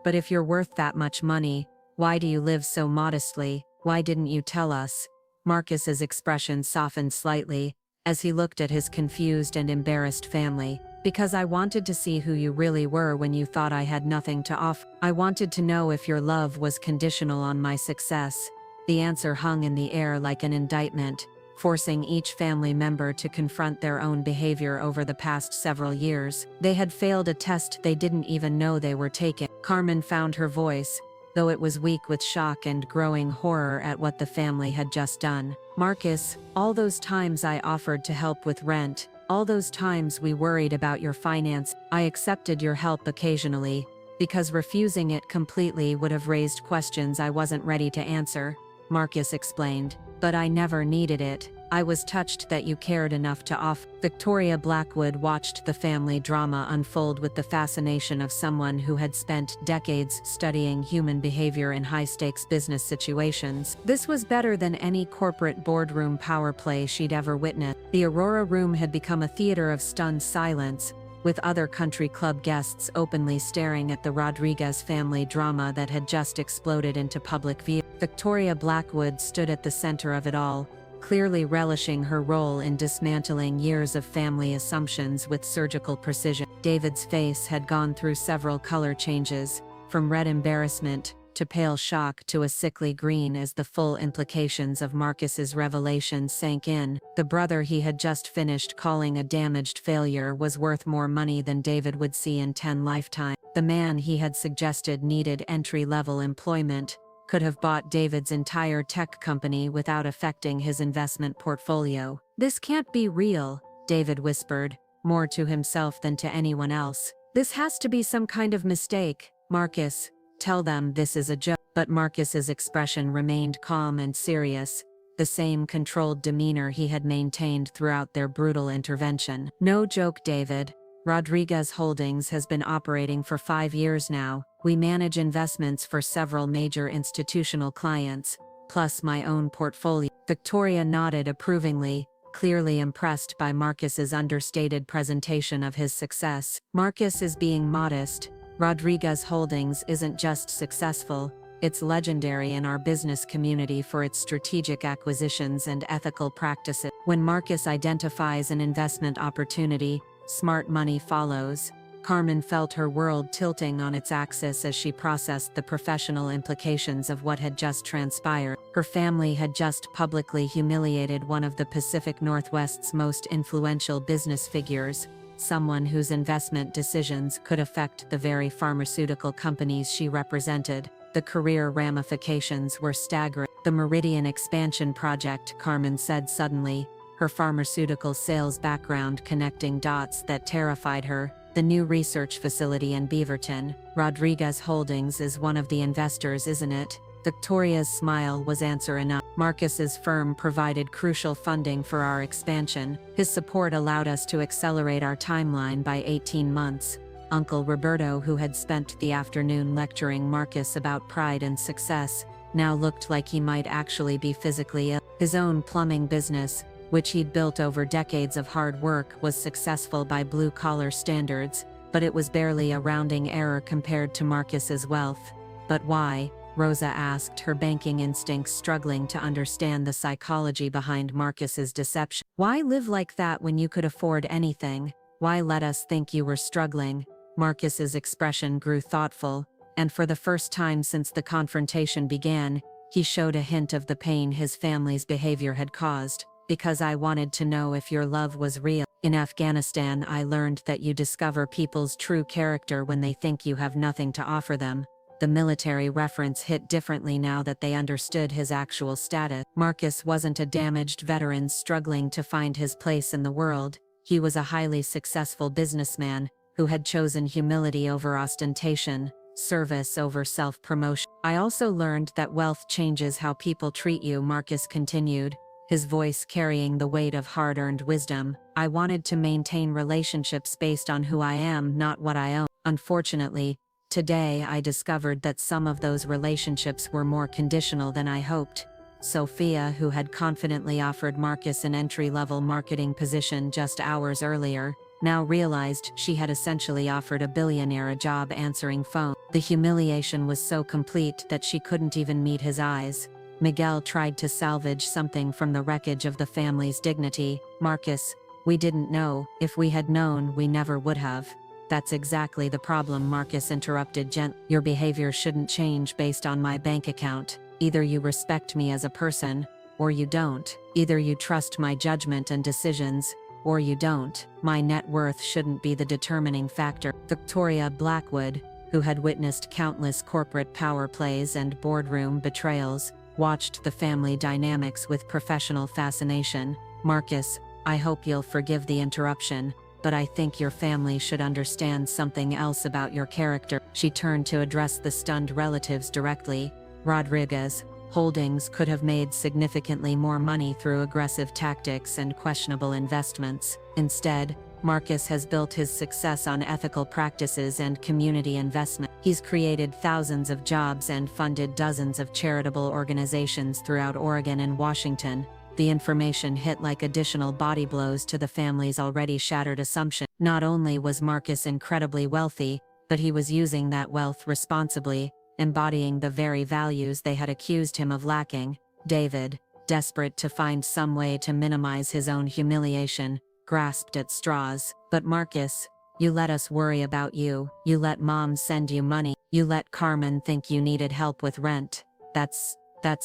But if you're worth that much money, why do you live so modestly? Why didn't you tell us?" Marcus's expression softened slightly as he looked at his confused and embarrassed family. "Because I wanted to see who you really were when you thought I had nothing to offer. I wanted to know if your love was conditional on my success." The answer hung in the air like an indictment, forcing each family member to confront their own behavior over the past several years. They had failed a test they didn't even know they were taking. Carmen found her voice, though it was weak with shock and growing horror at what the family had just done. "Marcus, all those times I offered to help with rent, all those times we worried about your finance, I accepted your help occasionally, because refusing it completely would have raised questions I wasn't ready to answer," Marcus explained. "But I never needed it. I was touched that you cared enough to offer." Victoria Blackwood watched the family drama unfold with the fascination of someone who had spent decades studying human behavior in high-stakes business situations. This was better than any corporate boardroom power play she'd ever witnessed. The Aurora Room had become a theater of stunned silence, with other country club guests openly staring at the Rodriguez family drama that had just exploded into public view. Victoria Blackwood stood at the center of it all, clearly relishing her role in dismantling years of family assumptions with surgical precision. David's face had gone through several color changes, from red embarrassment to pale shock to a sickly green as the full implications of Marcus's revelation sank in. The brother he had just finished calling a damaged failure was worth more money than David would see in 10 lifetimes. The man he had suggested needed entry-level employment could have bought David's entire tech company without affecting his investment portfolio. "This can't be real," David whispered, more to himself than to anyone else. "This has to be some kind of mistake. Marcus, tell them this is a joke." But Marcus's expression remained calm and serious, the same controlled demeanor he had maintained throughout their brutal intervention. "No joke, David. Rodriguez Holdings has been operating for 5 years now. We manage investments for several major institutional clients, plus my own portfolio." Victoria nodded approvingly, clearly impressed by Marcus's understated presentation of his success. "Marcus is being modest. Rodriguez Holdings isn't just successful, it's legendary in our business community for its strategic acquisitions and ethical practices. When Marcus identifies an investment opportunity, smart money follows." Carmen felt her world tilting on its axis as she processed the professional implications of what had just transpired. Her family had just publicly humiliated one of the Pacific Northwest's most influential business figures, someone whose investment decisions could affect the very pharmaceutical companies she represented. The career ramifications were staggering. "The Meridian expansion project," Carmen said suddenly, her pharmaceutical sales background connecting dots that terrified her. "The new research facility in Beaverton. Rodriguez Holdings is one of the investors, isn't it?" Victoria's smile was answer enough. "Marcus's firm provided crucial funding for our expansion. His support allowed us to accelerate our timeline by 18 months. Uncle Roberto, who had spent the afternoon lecturing Marcus about pride and success, now looked like he might actually be physically ill. His own plumbing business, which he'd built over decades of hard work, was successful by blue-collar standards, but it was barely a rounding error compared to Marcus's wealth. "But why?" Rosa asked, her banking instincts struggling to understand the psychology behind Marcus's deception. "Why live like that when you could afford anything? Why let us think you were struggling?" Marcus's expression grew thoughtful, and for the first time since the confrontation began, he showed a hint of the pain his family's behavior had caused. "Because I wanted to know if your love was real." In Afghanistan, I learned that you discover people's true character when they think you have nothing to offer them. The military reference hit differently now that they understood his actual status. Marcus wasn't a damaged veteran struggling to find his place in the world. He was a highly successful businessman who had chosen humility over ostentation, service over self-promotion. I also learned that wealth changes how people treat you, Marcus continued, his voice carrying the weight of hard-earned wisdom. I wanted to maintain relationships based on who I am, not what I own. Unfortunately, today I discovered that some of those relationships were more conditional than I hoped. Sophia, who had confidently offered Marcus an entry-level marketing position just hours earlier, now realized she had essentially offered a billionaire a job answering phone. The humiliation was so complete that she couldn't even meet his eyes. Miguel tried to salvage something from the wreckage of the family's dignity. Marcus, we didn't know. If we had known, we never would have. That's exactly the problem, Marcus interrupted gently. Your behavior shouldn't change based on my bank account. Either you respect me as a person, or you don't. Either you trust my judgment and decisions, or you don't. My net worth shouldn't be the determining factor. Victoria Blackwood, who had witnessed countless corporate power plays and boardroom betrayals, watched the family dynamics with professional fascination. Marcus, I hope you'll forgive the interruption, but I think your family should understand something else about your character. She turned to address the stunned relatives directly. Rodriguez Holdings could have made significantly more money through aggressive tactics and questionable investments. Instead, Marcus has built his success on ethical practices and community investment. He's created thousands of jobs and funded dozens of charitable organizations throughout Oregon and Washington. The information hit like additional body blows to the family's already shattered assumption. Not only was Marcus incredibly wealthy, but he was using that wealth responsibly, embodying the very values they had accused him of lacking. David, desperate to find some way to minimize his own humiliation, grasped at straws. But Marcus, you let us worry about you. You let Mom send you money. You let Carmen think you needed help with rent. That's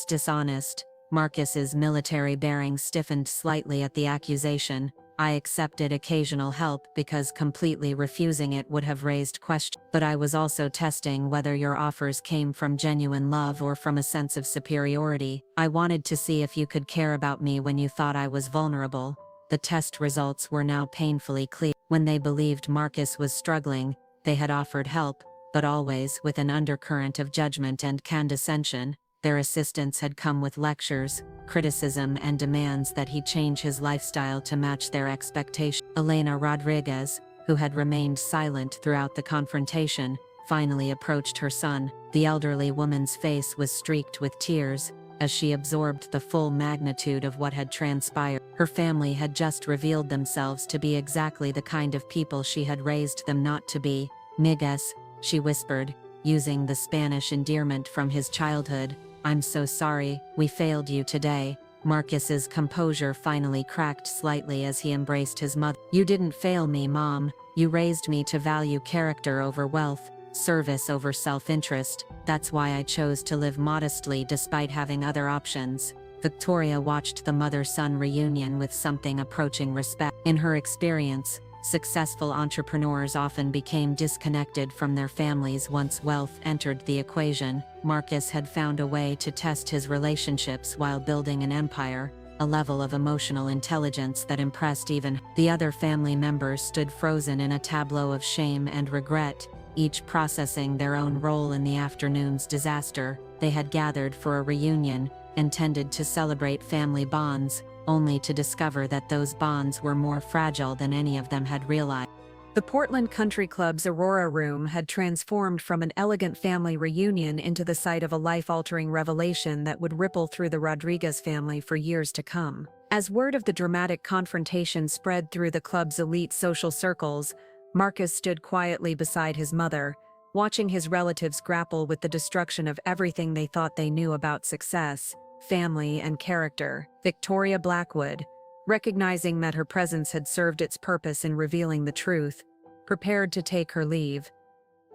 dishonest. Marcus's military bearing stiffened slightly at the accusation. I accepted occasional help because completely refusing it would have raised questions. But I was also testing whether your offers came from genuine love or from a sense of superiority. I wanted to see if you could care about me when you thought I was vulnerable. The test results were now painfully clear. When they believed Marcus was struggling, they had offered help, but always with an undercurrent of judgment and condescension. Their assistance had come with lectures, criticism, and demands that he change his lifestyle to match their expectations. Elena Rodriguez, who had remained silent throughout the confrontation, finally approached her son. The elderly woman's face was streaked with tears as she absorbed the full magnitude of what had transpired. Her family had just revealed themselves to be exactly the kind of people she had raised them not to be. Migues, she whispered, using the Spanish endearment from his childhood. I'm so sorry, we failed you today. Marcus's composure finally cracked slightly as he embraced his mother. You didn't fail me, Mom. You raised me to value character over wealth, service over self-interest. That's why I chose to live modestly despite having other options. Victoria watched the mother-son reunion with something approaching respect. In her experience, successful entrepreneurs often became disconnected from their families once wealth entered the equation. Marcus had found a way to test his relationships while building an empire, a level of emotional intelligence that impressed even. The other family members stood frozen in a tableau of shame and regret, each processing their own role in the afternoon's disaster. They had gathered for a reunion, intended to celebrate family bonds, only to discover that those bonds were more fragile than any of them had realized. The Portland Country Club's Aurora Room had transformed from an elegant family reunion into the site of a life-altering revelation that would ripple through the Rodriguez family for years to come. As word of the dramatic confrontation spread through the club's elite social circles, Marcus stood quietly beside his mother, watching his relatives grapple with the destruction of everything they thought they knew about success, family, and character. Victoria Blackwood, recognizing that her presence had served its purpose in revealing the truth, prepared to take her leave.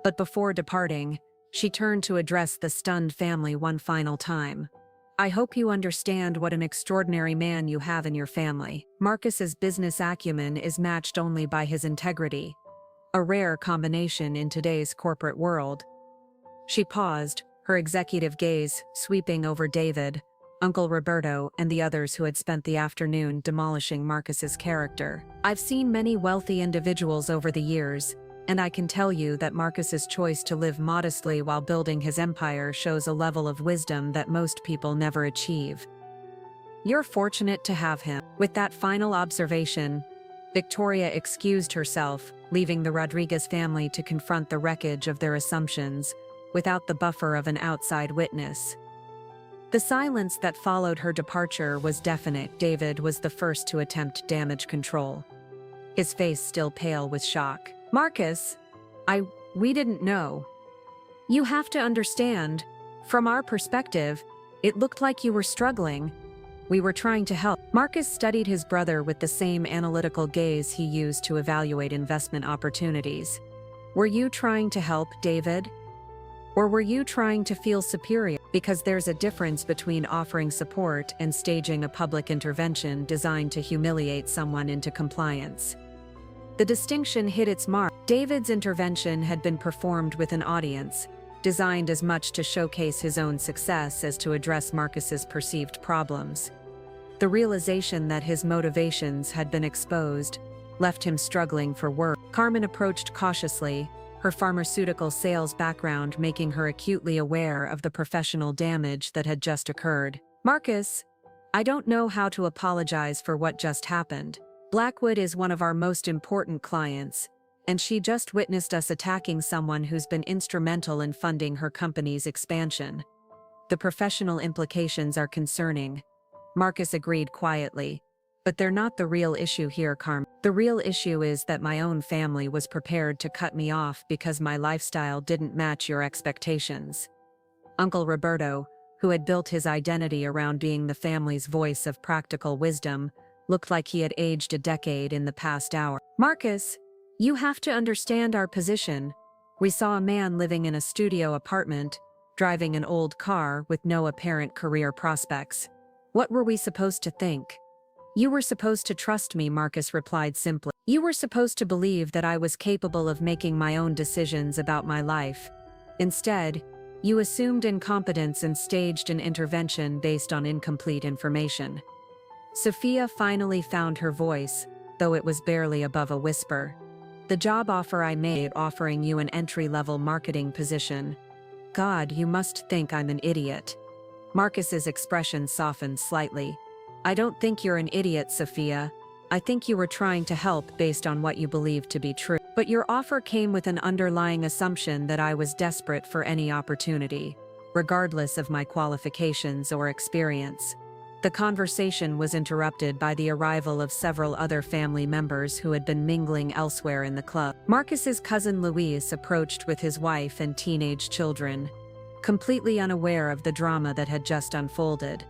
But before departing, she turned to address the stunned family one final time. I hope you understand what an extraordinary man you have in your family. Marcus's business acumen is matched only by his integrity, a rare combination in today's corporate world. She paused, her executive gaze sweeping over David, Uncle Roberto, and the others who had spent the afternoon demolishing Marcus's character. I've seen many wealthy individuals over the years, and I can tell you that Marcus's choice to live modestly while building his empire shows a level of wisdom that most people never achieve. You're fortunate to have him. With that final observation, Victoria excused herself, leaving the Rodriguez family to confront the wreckage of their assumptions, without the buffer of an outside witness. The silence that followed her departure was deafening. David was the first to attempt damage control, his face still pale with shock. Marcus, we didn't know. You have to understand, from our perspective, it looked like you were struggling. We were trying to help. Marcus studied his brother with the same analytical gaze he used to evaluate investment opportunities. Were you trying to help, David? Or were you trying to feel superior? Because there's a difference between offering support and staging a public intervention designed to humiliate someone into compliance. The distinction hit its mark. David's intervention had been performed with an audience, designed as much to showcase his own success as to address Marcus's perceived problems. The realization that his motivations had been exposed left him struggling for work. Carmen approached cautiously, her pharmaceutical sales background making her acutely aware of the professional damage that had just occurred. Marcus, I don't know how to apologize for what just happened. Blackwood is one of our most important clients, and she just witnessed us attacking someone who's been instrumental in funding her company's expansion. The professional implications are concerning. Marcus agreed quietly. But they're not the real issue here, Carmen. The real issue is that my own family was prepared to cut me off because my lifestyle didn't match your expectations. Uncle Roberto, who had built his identity around being the family's voice of practical wisdom, looked like he had aged a decade in the past hour. Marcus, you have to understand our position. We saw a man living in a studio apartment, driving an old car with no apparent career prospects. What were we supposed to think? You were supposed to trust me, Marcus replied simply. You were supposed to believe that I was capable of making my own decisions about my life. Instead, you assumed incompetence and staged an intervention based on incomplete information. Sophia finally found her voice, though it was barely above a whisper. The job offer I made, offering you an entry-level marketing position. God, you must think I'm an idiot. Marcus's expression softened slightly. I don't think you're an idiot, Sophia. I think you were trying to help based on what you believed to be true. But your offer came with an underlying assumption that I was desperate for any opportunity, regardless of my qualifications or experience. The conversation was interrupted by the arrival of several other family members who had been mingling elsewhere in the club. Marcus's cousin Luis approached with his wife and teenage children, completely unaware of the drama that had just unfolded.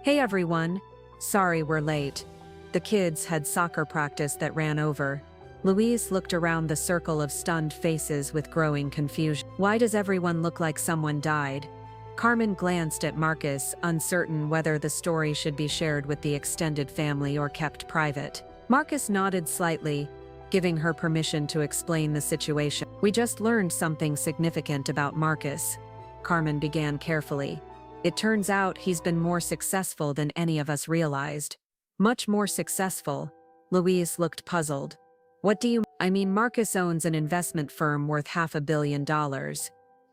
Hey everyone. Sorry we're late. The kids had soccer practice that ran over. Louise looked around the circle of stunned faces with growing confusion. Why does everyone look like someone died? Carmen glanced at Marcus, uncertain whether the story should be shared with the extended family or kept private. Marcus nodded slightly, giving her permission to explain the situation. We just learned something significant about Marcus. Carmen began carefully. It turns out he's been more successful than any of us realized. Much more successful. Louise looked puzzled. What do you mean? Marcus owns an investment firm worth $500 million,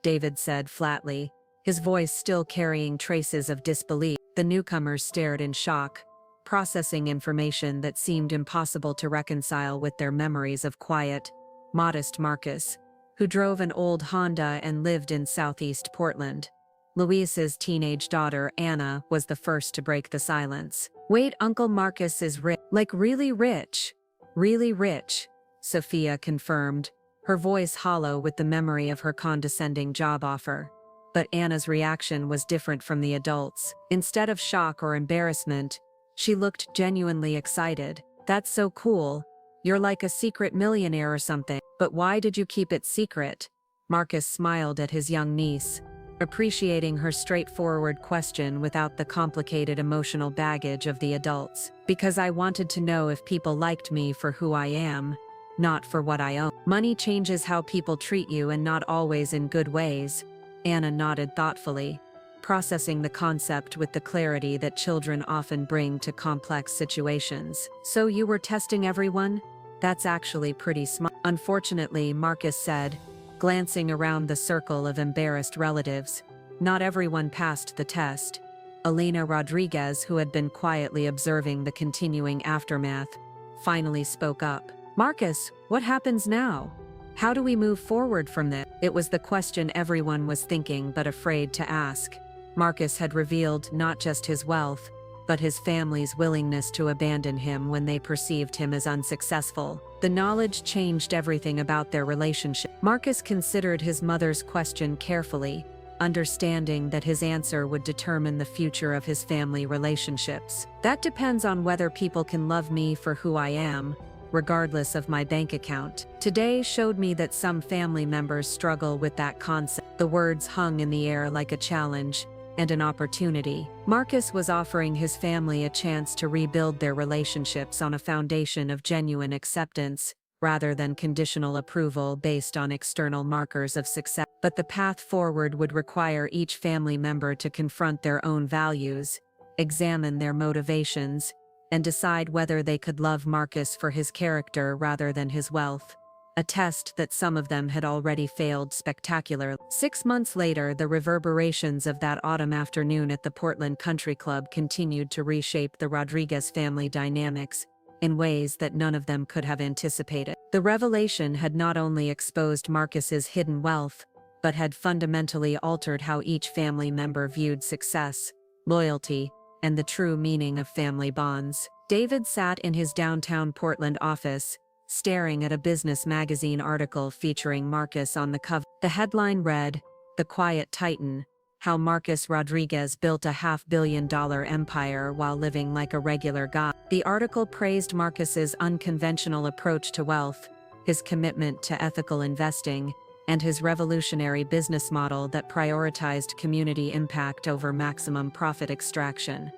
David said flatly, his voice still carrying traces of disbelief. The newcomers stared in shock, processing information that seemed impossible to reconcile with their memories of quiet, modest Marcus, who drove an old Honda and lived in southeast Portland. Louise's teenage daughter, Anna, was the first to break the silence. Wait, Uncle Marcus is rich. Like really rich. Really rich, Sophia confirmed, her voice hollow with the memory of her condescending job offer. But Anna's reaction was different from the adults. Instead of shock or embarrassment, she looked genuinely excited. That's so cool. You're like a secret millionaire or something. But why did you keep it secret? Marcus smiled at his young niece. appreciating her straightforward question without the complicated emotional baggage of the adults. Because I wanted to know if people liked me for who I am, not for what I own. Money changes how people treat you, and not always in good ways. Anna nodded thoughtfully, processing the concept with the clarity that children often bring to complex situations. So you were testing everyone? That's actually pretty smart. Unfortunately, Marcus said, glancing around the circle of embarrassed relatives. Not everyone passed the test. Elena Rodriguez, who had been quietly observing the continuing aftermath, finally spoke up. Marcus, what happens now? How do we move forward from this? It was the question everyone was thinking but afraid to ask. Marcus had revealed not just his wealth, but his family's willingness to abandon him when they perceived him as unsuccessful. The knowledge changed everything about their relationship. Marcus considered his mother's question carefully, understanding that his answer would determine the future of his family relationships. That depends on whether people can love me for who I am, regardless of my bank account. Today showed me that some family members struggle with that concept. The words hung in the air like a challenge and an opportunity. Marcus was offering his family a chance to rebuild their relationships on a foundation of genuine acceptance, rather than conditional approval based on external markers of success. But the path forward would require each family member to confront their own values, examine their motivations, and decide whether they could love Marcus for his character rather than his wealth. A test that some of them had already failed spectacularly. 6 months later, the reverberations of that autumn afternoon at the Portland Country Club continued to reshape the Rodriguez family dynamics in ways that none of them could have anticipated. The revelation had not only exposed Marcus's hidden wealth, but had fundamentally altered how each family member viewed success, loyalty, and the true meaning of family bonds. David sat in his downtown Portland office, staring at a business magazine article featuring Marcus on the cover. The headline read, "The Quiet Titan: How Marcus Rodriguez Built a $500 million Empire While Living Like a Regular Guy." The article praised Marcus's unconventional approach to wealth, his commitment to ethical investing, and his revolutionary business model that prioritized community impact over maximum profit extraction.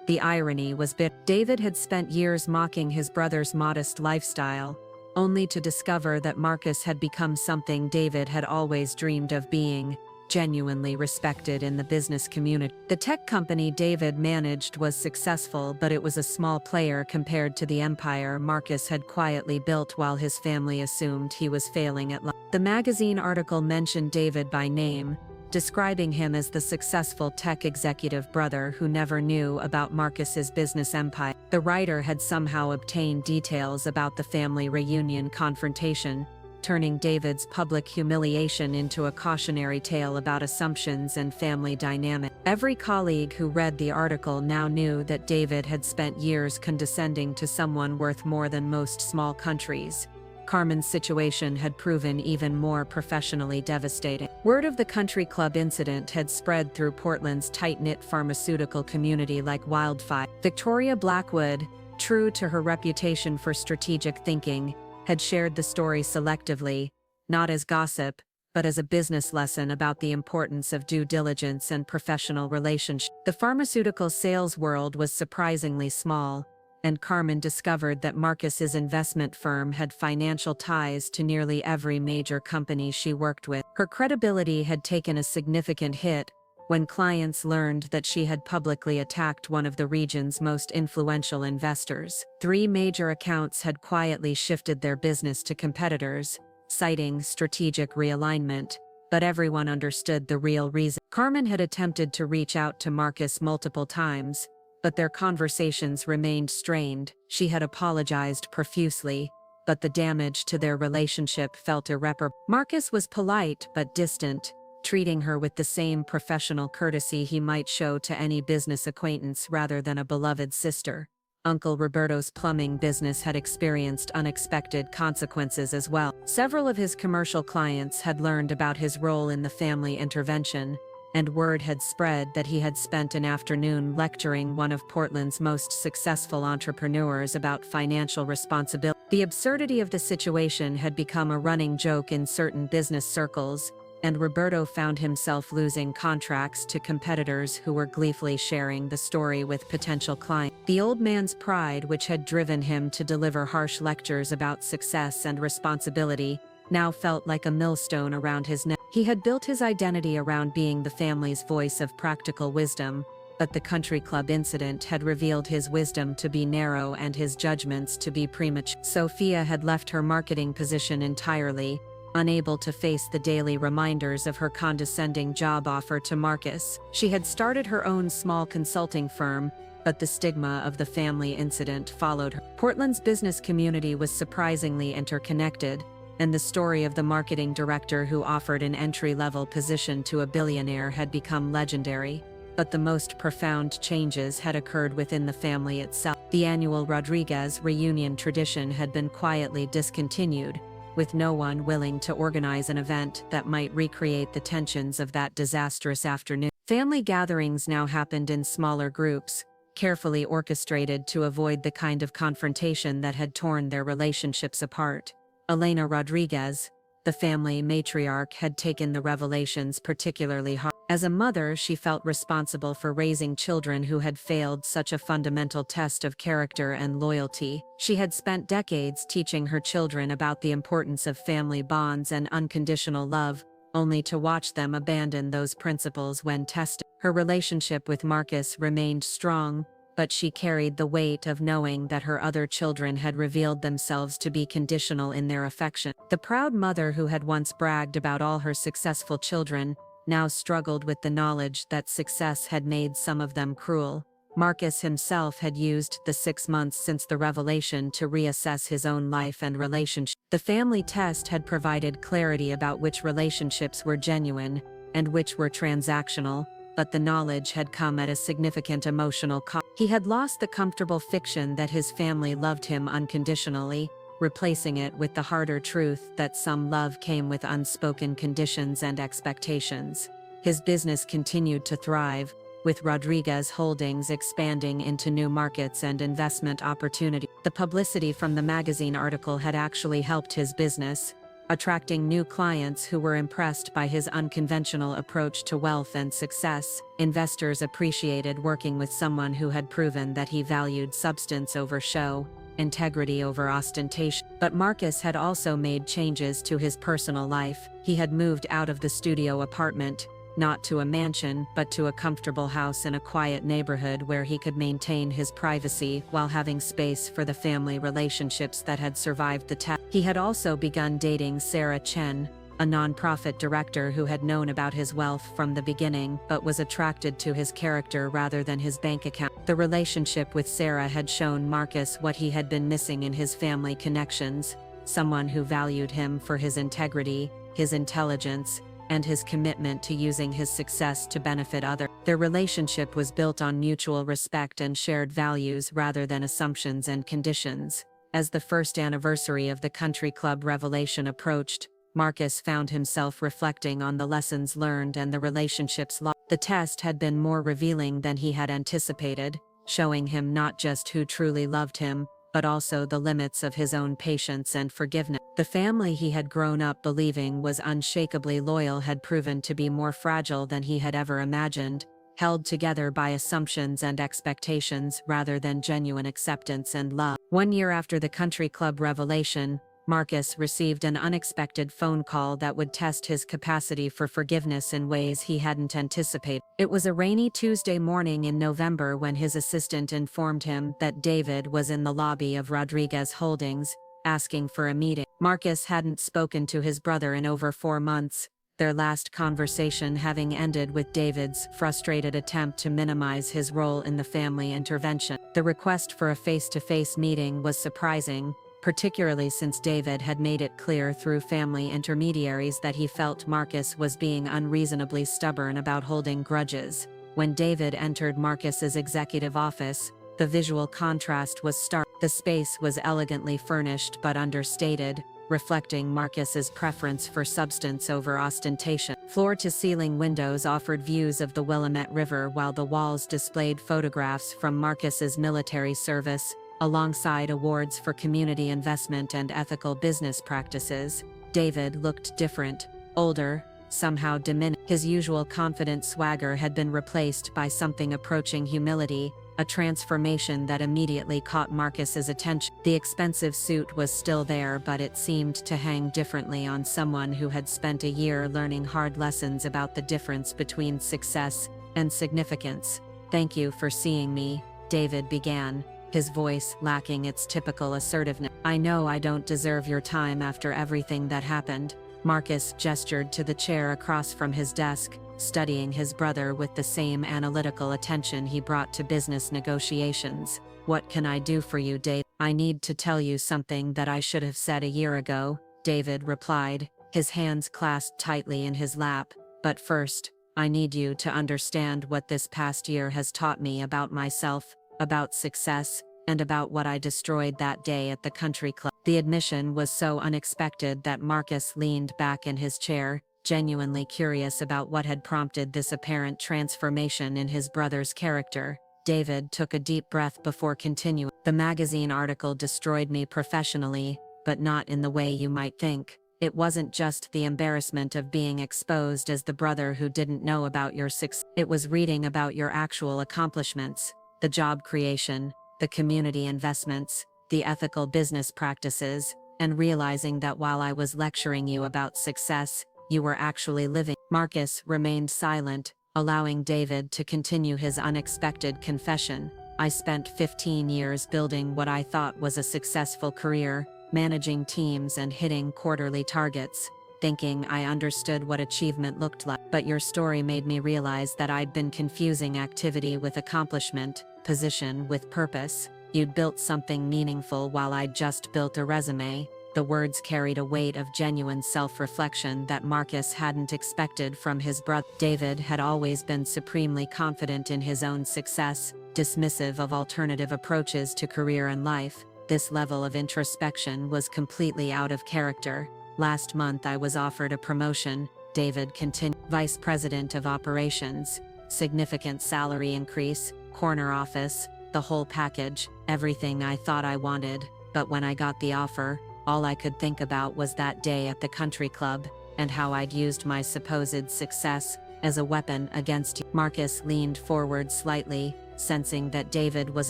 The irony was bitter. David had spent years mocking his brother's modest lifestyle, only to discover that Marcus had become something David had always dreamed of being: genuinely respected in the business community. The tech company David managed was successful, but it was a small player compared to the empire Marcus had quietly built while his family assumed he was failing at life. The magazine article mentioned David by name, describing him as the successful tech executive brother who never knew about Marcus's business empire. The writer had somehow obtained details about the family reunion confrontation, turning David's public humiliation into a cautionary tale about assumptions and family dynamic. Every colleague who read the article now knew that David had spent years condescending to someone worth more than most small countries. Carmen's situation had proven even more professionally devastating. Word of the country club incident had spread through Portland's tight-knit pharmaceutical community like wildfire. Victoria Blackwood, true to her reputation for strategic thinking, had shared the story selectively, not as gossip, but as a business lesson about the importance of due diligence and professional relationships. The pharmaceutical sales world was surprisingly small, and Carmen discovered that Marcus's investment firm had financial ties to nearly every major company she worked with. Her credibility had taken a significant hit when clients learned that she had publicly attacked one of the region's most influential investors. 3 major accounts had quietly shifted their business to competitors, citing strategic realignment, but everyone understood the real reason. Carmen had attempted to reach out to Marcus multiple times, but their conversations remained strained. She had apologized profusely, but the damage to their relationship felt irreparable. Marcus was polite but distant, treating her with the same professional courtesy he might show to any business acquaintance rather than a beloved sister. Uncle Roberto's plumbing business had experienced unexpected consequences as well. Several of his commercial clients had learned about his role in the family intervention, and word had spread that he had spent an afternoon lecturing one of Portland's most successful entrepreneurs about financial responsibility. The absurdity of the situation had become a running joke in certain business circles, and Roberto found himself losing contracts to competitors who were gleefully sharing the story with potential clients. The old man's pride, which had driven him to deliver harsh lectures about success and responsibility, now felt like a millstone around his neck. He had built his identity around being the family's voice of practical wisdom, but the country club incident had revealed his wisdom to be narrow and his judgments to be premature. Sophia had left her marketing position entirely, unable to face the daily reminders of her condescending job offer to Marcus. She had started her own small consulting firm, but the stigma of the family incident followed her. Portland's business community was surprisingly interconnected, and the story of the marketing director who offered an entry-level position to a billionaire had become legendary. But the most profound changes had occurred within the family itself. The annual Rodriguez reunion tradition had been quietly discontinued, with no one willing to organize an event that might recreate the tensions of that disastrous afternoon. Family gatherings now happened in smaller groups, carefully orchestrated to avoid the kind of confrontation that had torn their relationships apart. Elena Rodriguez, the family matriarch, had taken the revelations particularly hard. As a mother, she felt responsible for raising children who had failed such a fundamental test of character and loyalty. She had spent decades teaching her children about the importance of family bonds and unconditional love, only to watch them abandon those principles when tested. Her relationship with Marcus remained strong, but she carried the weight of knowing that her other children had revealed themselves to be conditional in their affection. The proud mother who had once bragged about all her successful children now struggled with the knowledge that success had made some of them cruel. Marcus himself had used the 6 months since the revelation to reassess his own life and relationship. The family test had provided clarity about which relationships were genuine and which were transactional, but the knowledge had come at a significant emotional cost. He had lost the comfortable fiction that his family loved him unconditionally, replacing it with the harder truth that some love came with unspoken conditions and expectations. His business continued to thrive, with Rodriguez Holdings expanding into new markets and investment opportunities. The publicity from the magazine article had actually helped his business, attracting new clients who were impressed by his unconventional approach to wealth and success. Investors appreciated working with someone who had proven that he valued substance over show, integrity over ostentation. But Marcus had also made changes to his personal life. He had moved out of the studio apartment, not to a mansion, but to a comfortable house in a quiet neighborhood where he could maintain his privacy while having space for the family relationships that had survived the test. He had also begun dating Sarah Chen, a nonprofit director who had known about his wealth from the beginning but was attracted to his character rather than his bank account. The relationship with Sarah had shown Marcus what he had been missing in his family connections, someone who valued him for his integrity, his intelligence, and his commitment to using his success to benefit others. Their relationship was built on mutual respect and shared values rather than assumptions and conditions. As the first anniversary of the country club revelation approached, Marcus found himself reflecting on the lessons learned and the relationships lost. The test had been more revealing than he had anticipated, showing him not just who truly loved him, but also the limits of his own patience and forgiveness. The family he had grown up believing was unshakably loyal had proven to be more fragile than he had ever imagined, held together by assumptions and expectations rather than genuine acceptance and love. 1 year after the country club revelation, Marcus received an unexpected phone call that would test his capacity for forgiveness in ways he hadn't anticipated. It was a rainy Tuesday morning in November when his assistant informed him that David was in the lobby of Rodriguez Holdings, asking for a meeting. Marcus hadn't spoken to his brother in over 4 months, their last conversation having ended with David's frustrated attempt to minimize his role in the family intervention. The request for a face-to-face meeting was surprising, particularly since David had made it clear through family intermediaries that he felt Marcus was being unreasonably stubborn about holding grudges. When David entered Marcus's executive office, the visual contrast was stark. The space was elegantly furnished but understated, reflecting Marcus's preference for substance over ostentation. Floor-to-ceiling windows offered views of the Willamette River while the walls displayed photographs from Marcus's military service, alongside awards for community investment and ethical business practices. David looked different, older, somehow diminished. His usual confident swagger had been replaced by something approaching humility, a transformation that immediately caught Marcus's attention. The expensive suit was still there, but it seemed to hang differently on someone who had spent a year learning hard lessons about the difference between success and significance. "Thank you for seeing me," David began, his voice lacking its typical assertiveness. "I know I don't deserve your time after everything that happened." Marcus gestured to the chair across from his desk, studying his brother with the same analytical attention he brought to business negotiations. "What can I do for you, Dave?" "I need to tell you something that I should have said a year ago," David replied, his hands clasped tightly in his lap. "But first, I need you to understand what this past year has taught me about myself, about success, and about what I destroyed that day at the country club." The admission was so unexpected that Marcus leaned back in his chair, genuinely curious about what had prompted this apparent transformation in his brother's character. David took a deep breath before continuing. "The magazine article destroyed me professionally, but not in the way you might think. It wasn't just the embarrassment of being exposed as the brother who didn't know about your success. It was reading about your actual accomplishments, the job creation, the community investments, the ethical business practices, and realizing that while I was lecturing you about success, you were actually living." Marcus remained silent, allowing David to continue his unexpected confession. "I spent 15 years building what I thought was a successful career, managing teams and hitting quarterly targets, thinking I understood what achievement looked like. But your story made me realize that I'd been confusing activity with accomplishment, position with purpose. You'd built something meaningful while I'd just built a resume." The words carried a weight of genuine self-reflection that Marcus hadn't expected from his brother. David had always been supremely confident in his own success, dismissive of alternative approaches to career and life. This level of introspection was completely out of character. "Last month I was offered a promotion," David continued. "Vice President of Operations, significant salary increase, corner office, the whole package, everything I thought I wanted. But when I got the offer, all I could think about was that day at the country club, and how I'd used my supposed success as a weapon against you." Marcus leaned forward slightly, sensing that David was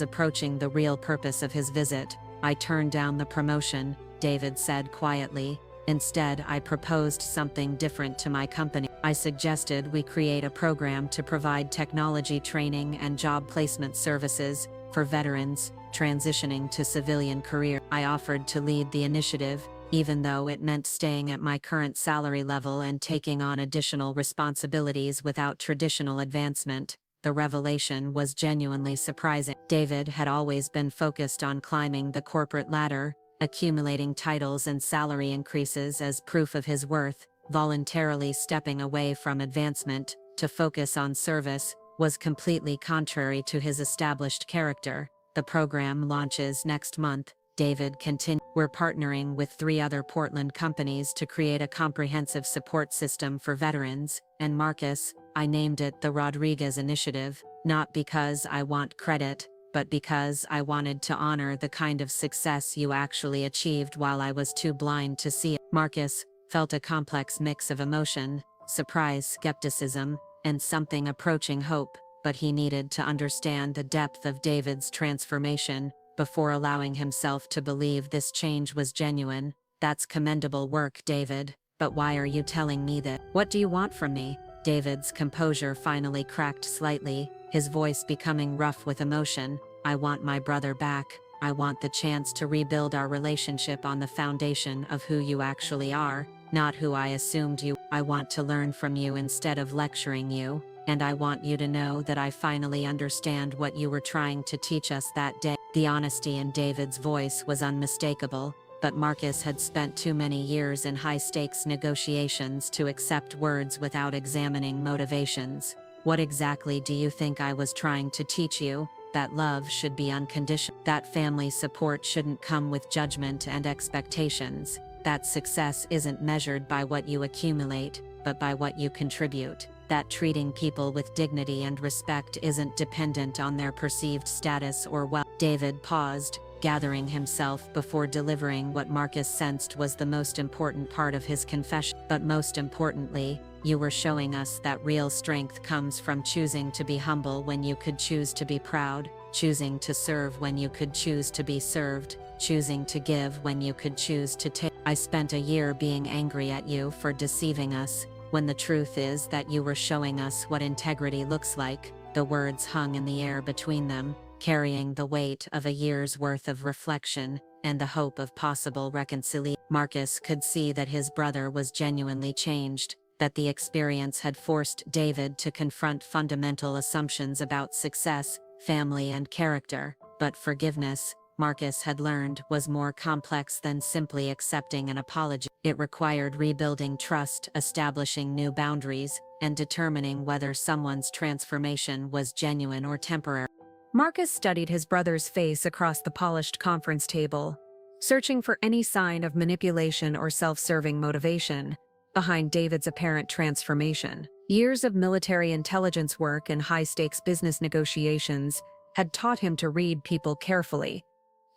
approaching the real purpose of his visit. "I turned down the promotion," David said quietly. "Instead, I proposed something different to my company. I suggested we create a program to provide technology training and job placement services for veterans transitioning to civilian career. I offered to lead the initiative, even though it meant staying at my current salary level and taking on additional responsibilities without traditional advancement." The revelation was genuinely surprising. David had always been focused on climbing the corporate ladder, accumulating titles and salary increases as proof of his worth. Voluntarily stepping away from advancement to focus on service was completely contrary to his established character. "The program launches next month," David continued. "We're partnering with 3 other Portland companies to create a comprehensive support system for veterans, and Marcus, I named it the Rodriguez Initiative, not because I want credit, but because I wanted to honor the kind of success you actually achieved while I was too blind to see it." Marcus felt a complex mix of emotion, surprise, skepticism, and something approaching hope, but he needed to understand the depth of David's transformation before allowing himself to believe this change was genuine. "That's commendable work, David, but why are you telling me that? What do you want from me?" David's composure finally cracked slightly, his voice becoming rough with emotion. "I want my brother back. I want the chance to rebuild our relationship on the foundation of who you actually are, not who I assumed you. I want to learn from you instead of lecturing you, and I want you to know that I finally understand what you were trying to teach us that day." The honesty in David's voice was unmistakable, but Marcus had spent too many years in high-stakes negotiations to accept words without examining motivations. "What exactly do you think I was trying to teach you? That love should be unconditional. That family support shouldn't come with judgment and expectations. That success isn't measured by what you accumulate, but by what you contribute. That treating people with dignity and respect isn't dependent on their perceived status or wealth." David paused, gathering himself before delivering what Marcus sensed was the most important part of his confession. But most importantly, you were showing us that real strength comes from choosing to be humble when you could choose to be proud, choosing to serve when you could choose to be served, choosing to give when you could choose to take. I spent a year being angry at you for deceiving us, when the truth is that you were showing us what integrity looks like. The words hung in the air between them, carrying the weight of a year's worth of reflection and the hope of possible reconciliation. Marcus could see that his brother was genuinely changed, that the experience had forced David to confront fundamental assumptions about success, family, and character. But forgiveness, Marcus had learned, was more complex than simply accepting an apology. It required rebuilding trust, establishing new boundaries, and determining whether someone's transformation was genuine or temporary. Marcus studied his brother's face across the polished conference table, searching for any sign of manipulation or self-serving motivation behind David's apparent transformation. Years of military intelligence work and high-stakes business negotiations had taught him to read people carefully,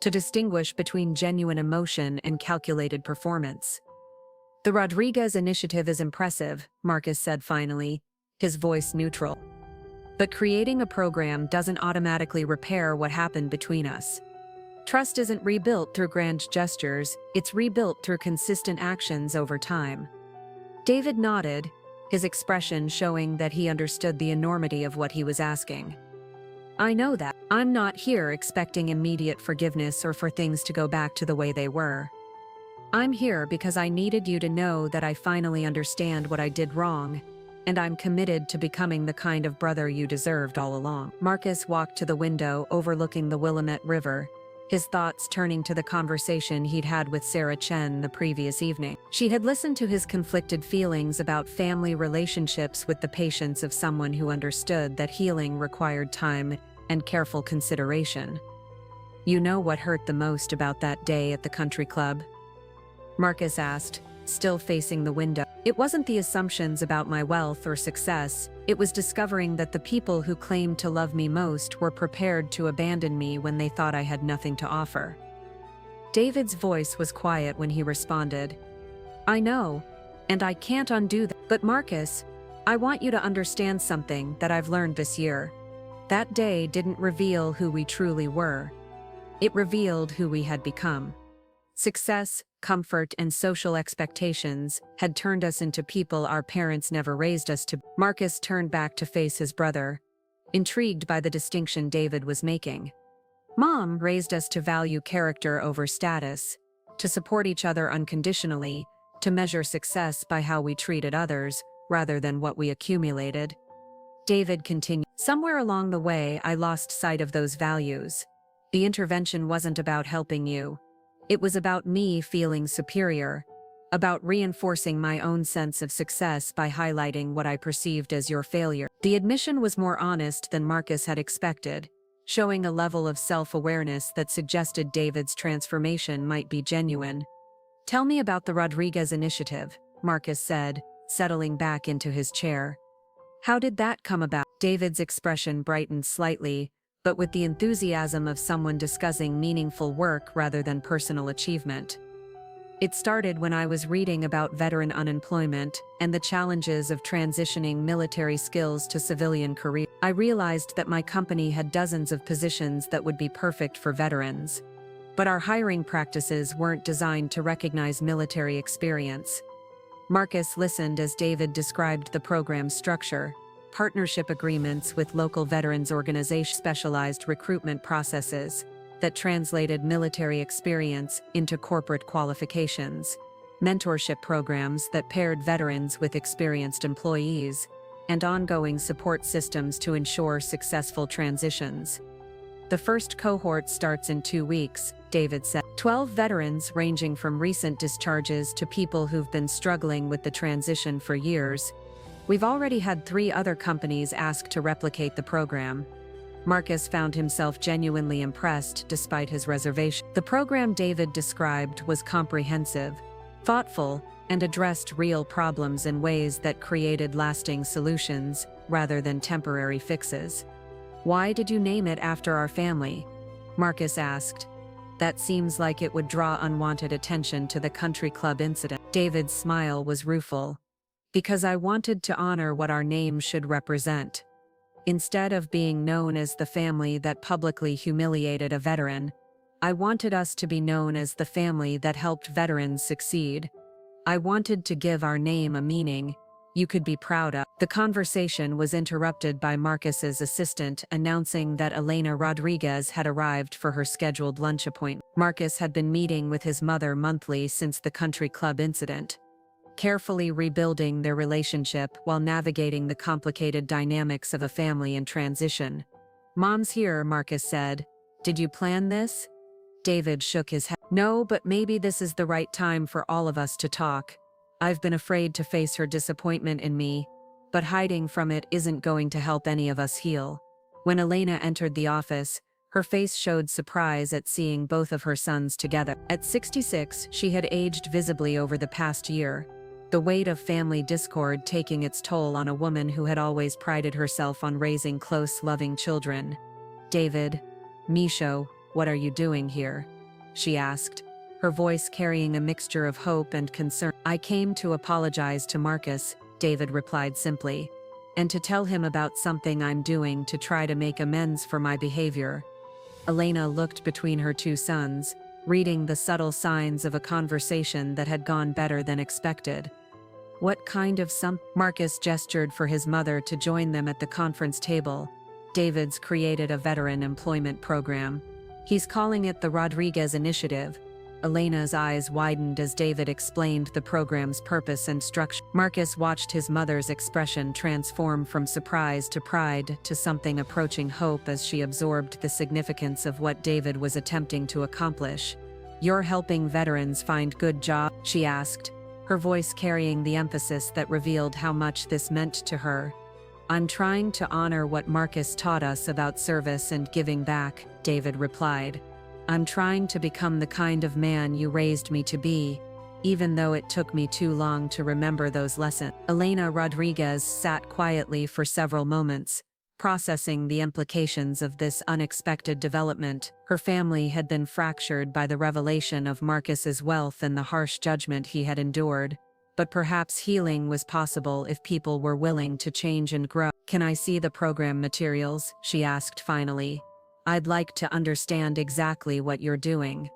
to distinguish between genuine emotion and calculated performance. "The Rodriguez initiative is impressive," Marcus said finally, his voice neutral. "But creating a program doesn't automatically repair what happened between us. Trust isn't rebuilt through grand gestures, it's rebuilt through consistent actions over time." David nodded, his expression showing that he understood the enormity of what he was asking. "I know that. I'm not here expecting immediate forgiveness or for things to go back to the way they were. I'm here because I needed you to know that I finally understand what I did wrong, and I'm committed to becoming the kind of brother you deserved all along." Marcus walked to the window overlooking the Willamette River, his thoughts turning to the conversation he'd had with Sarah Chen the previous evening. She had listened to his conflicted feelings about family relationships with the patience of someone who understood that healing required time and careful consideration. "You know what hurt the most about that day at the country club?" Marcus asked, still facing the window. "It wasn't the assumptions about my wealth or success, it was discovering that the people who claimed to love me most were prepared to abandon me when they thought I had nothing to offer." David's voice was quiet when he responded, "I know, and I can't undo that. But Marcus, I want you to understand something that I've learned this year. That day didn't reveal who we truly were. It revealed who we had become. Success, comfort, and social expectations had turned us into people our parents never raised us to." Marcus turned back to face his brother, intrigued by the distinction David was making. "Mom raised us to value character over status, to support each other unconditionally, to measure success by how we treated others, rather than what we accumulated." David continued, "Somewhere along the way, I lost sight of those values. The intervention wasn't about helping you. It was about me feeling superior, about reinforcing my own sense of success by highlighting what I perceived as your failure." The admission was more honest than Marcus had expected, showing a level of self-awareness that suggested David's transformation might be genuine. "Tell me about the Rodriguez initiative," Marcus said, settling back into his chair. "How did that come about?" David's expression brightened slightly, but with the enthusiasm of someone discussing meaningful work rather than personal achievement. "It started when I was reading about veteran unemployment and the challenges of transitioning military skills to civilian careers. I realized that my company had dozens of positions that would be perfect for veterans, but our hiring practices weren't designed to recognize military experience." Marcus listened as David described the program's structure: partnership agreements with local veterans organizations, specialized recruitment processes that translated military experience into corporate qualifications, mentorship programs that paired veterans with experienced employees, and ongoing support systems to ensure successful transitions. "The first cohort starts in 2 weeks, David said. 12 veterans ranging from recent discharges to people who've been struggling with the transition for years. We've already had 3 other companies ask to replicate the program." Marcus found himself genuinely impressed despite his reservation. The program David described was comprehensive, thoughtful, and addressed real problems in ways that created lasting solutions rather than temporary fixes. "Why did you name it after our family?" Marcus asked. That seems like it would draw unwanted attention to the country club incident. David's smile was rueful. Because I wanted to honor what our name should represent. Instead of being known as the family that publicly humiliated a veteran, I wanted us to be known as the family that helped veterans succeed. I wanted to give our name a meaning you could be proud of. The conversation was interrupted by Marcus's assistant announcing that Elena Rodriguez had arrived for her scheduled lunch appointment. Marcus had been meeting with his mother monthly since the country club incident, carefully rebuilding their relationship while navigating the complicated dynamics of a family in transition. "Mom's here," Marcus said. "Did you plan this?" David shook his head. "No, but maybe this is the right time for all of us to talk. I've been afraid to face her disappointment in me, but hiding from it isn't going to help any of us heal." When Elena entered the office, her face showed surprise at seeing both of her sons together. At 66, she had aged visibly over the past year, the weight of family discord taking its toll on a woman who had always prided herself on raising close, loving children. "David, Misho, what are you doing here?" she asked, her voice carrying a mixture of hope and concern. "I came to apologize to Marcus," David replied simply, "and to tell him about something I'm doing to try to make amends for my behavior." Elena looked between her two sons, reading the subtle signs of a conversation that had gone better than expected. "What kind of Marcus gestured for his mother to join them at the conference table. "David's created a veteran employment program. He's calling it the Rodriguez Initiative." Elena's eyes widened as David explained the program's purpose and structure. Marcus watched his mother's expression transform from surprise to pride to something approaching hope as she absorbed the significance of what David was attempting to accomplish. "You're helping veterans find good jobs?" she asked, her voice carrying the emphasis that revealed how much this meant to her. "I'm trying to honor what Marcus taught us about service and giving back," David replied. "I'm trying to become the kind of man you raised me to be, even though it took me too long to remember those lessons." Elena Rodriguez sat quietly for several moments, processing the implications of this unexpected development. Her family had been fractured by the revelation of Marcus's wealth and the harsh judgment he had endured, but perhaps healing was possible if people were willing to change and grow. "Can I see the program materials?" she asked finally. "I'd like to understand exactly what you're doing."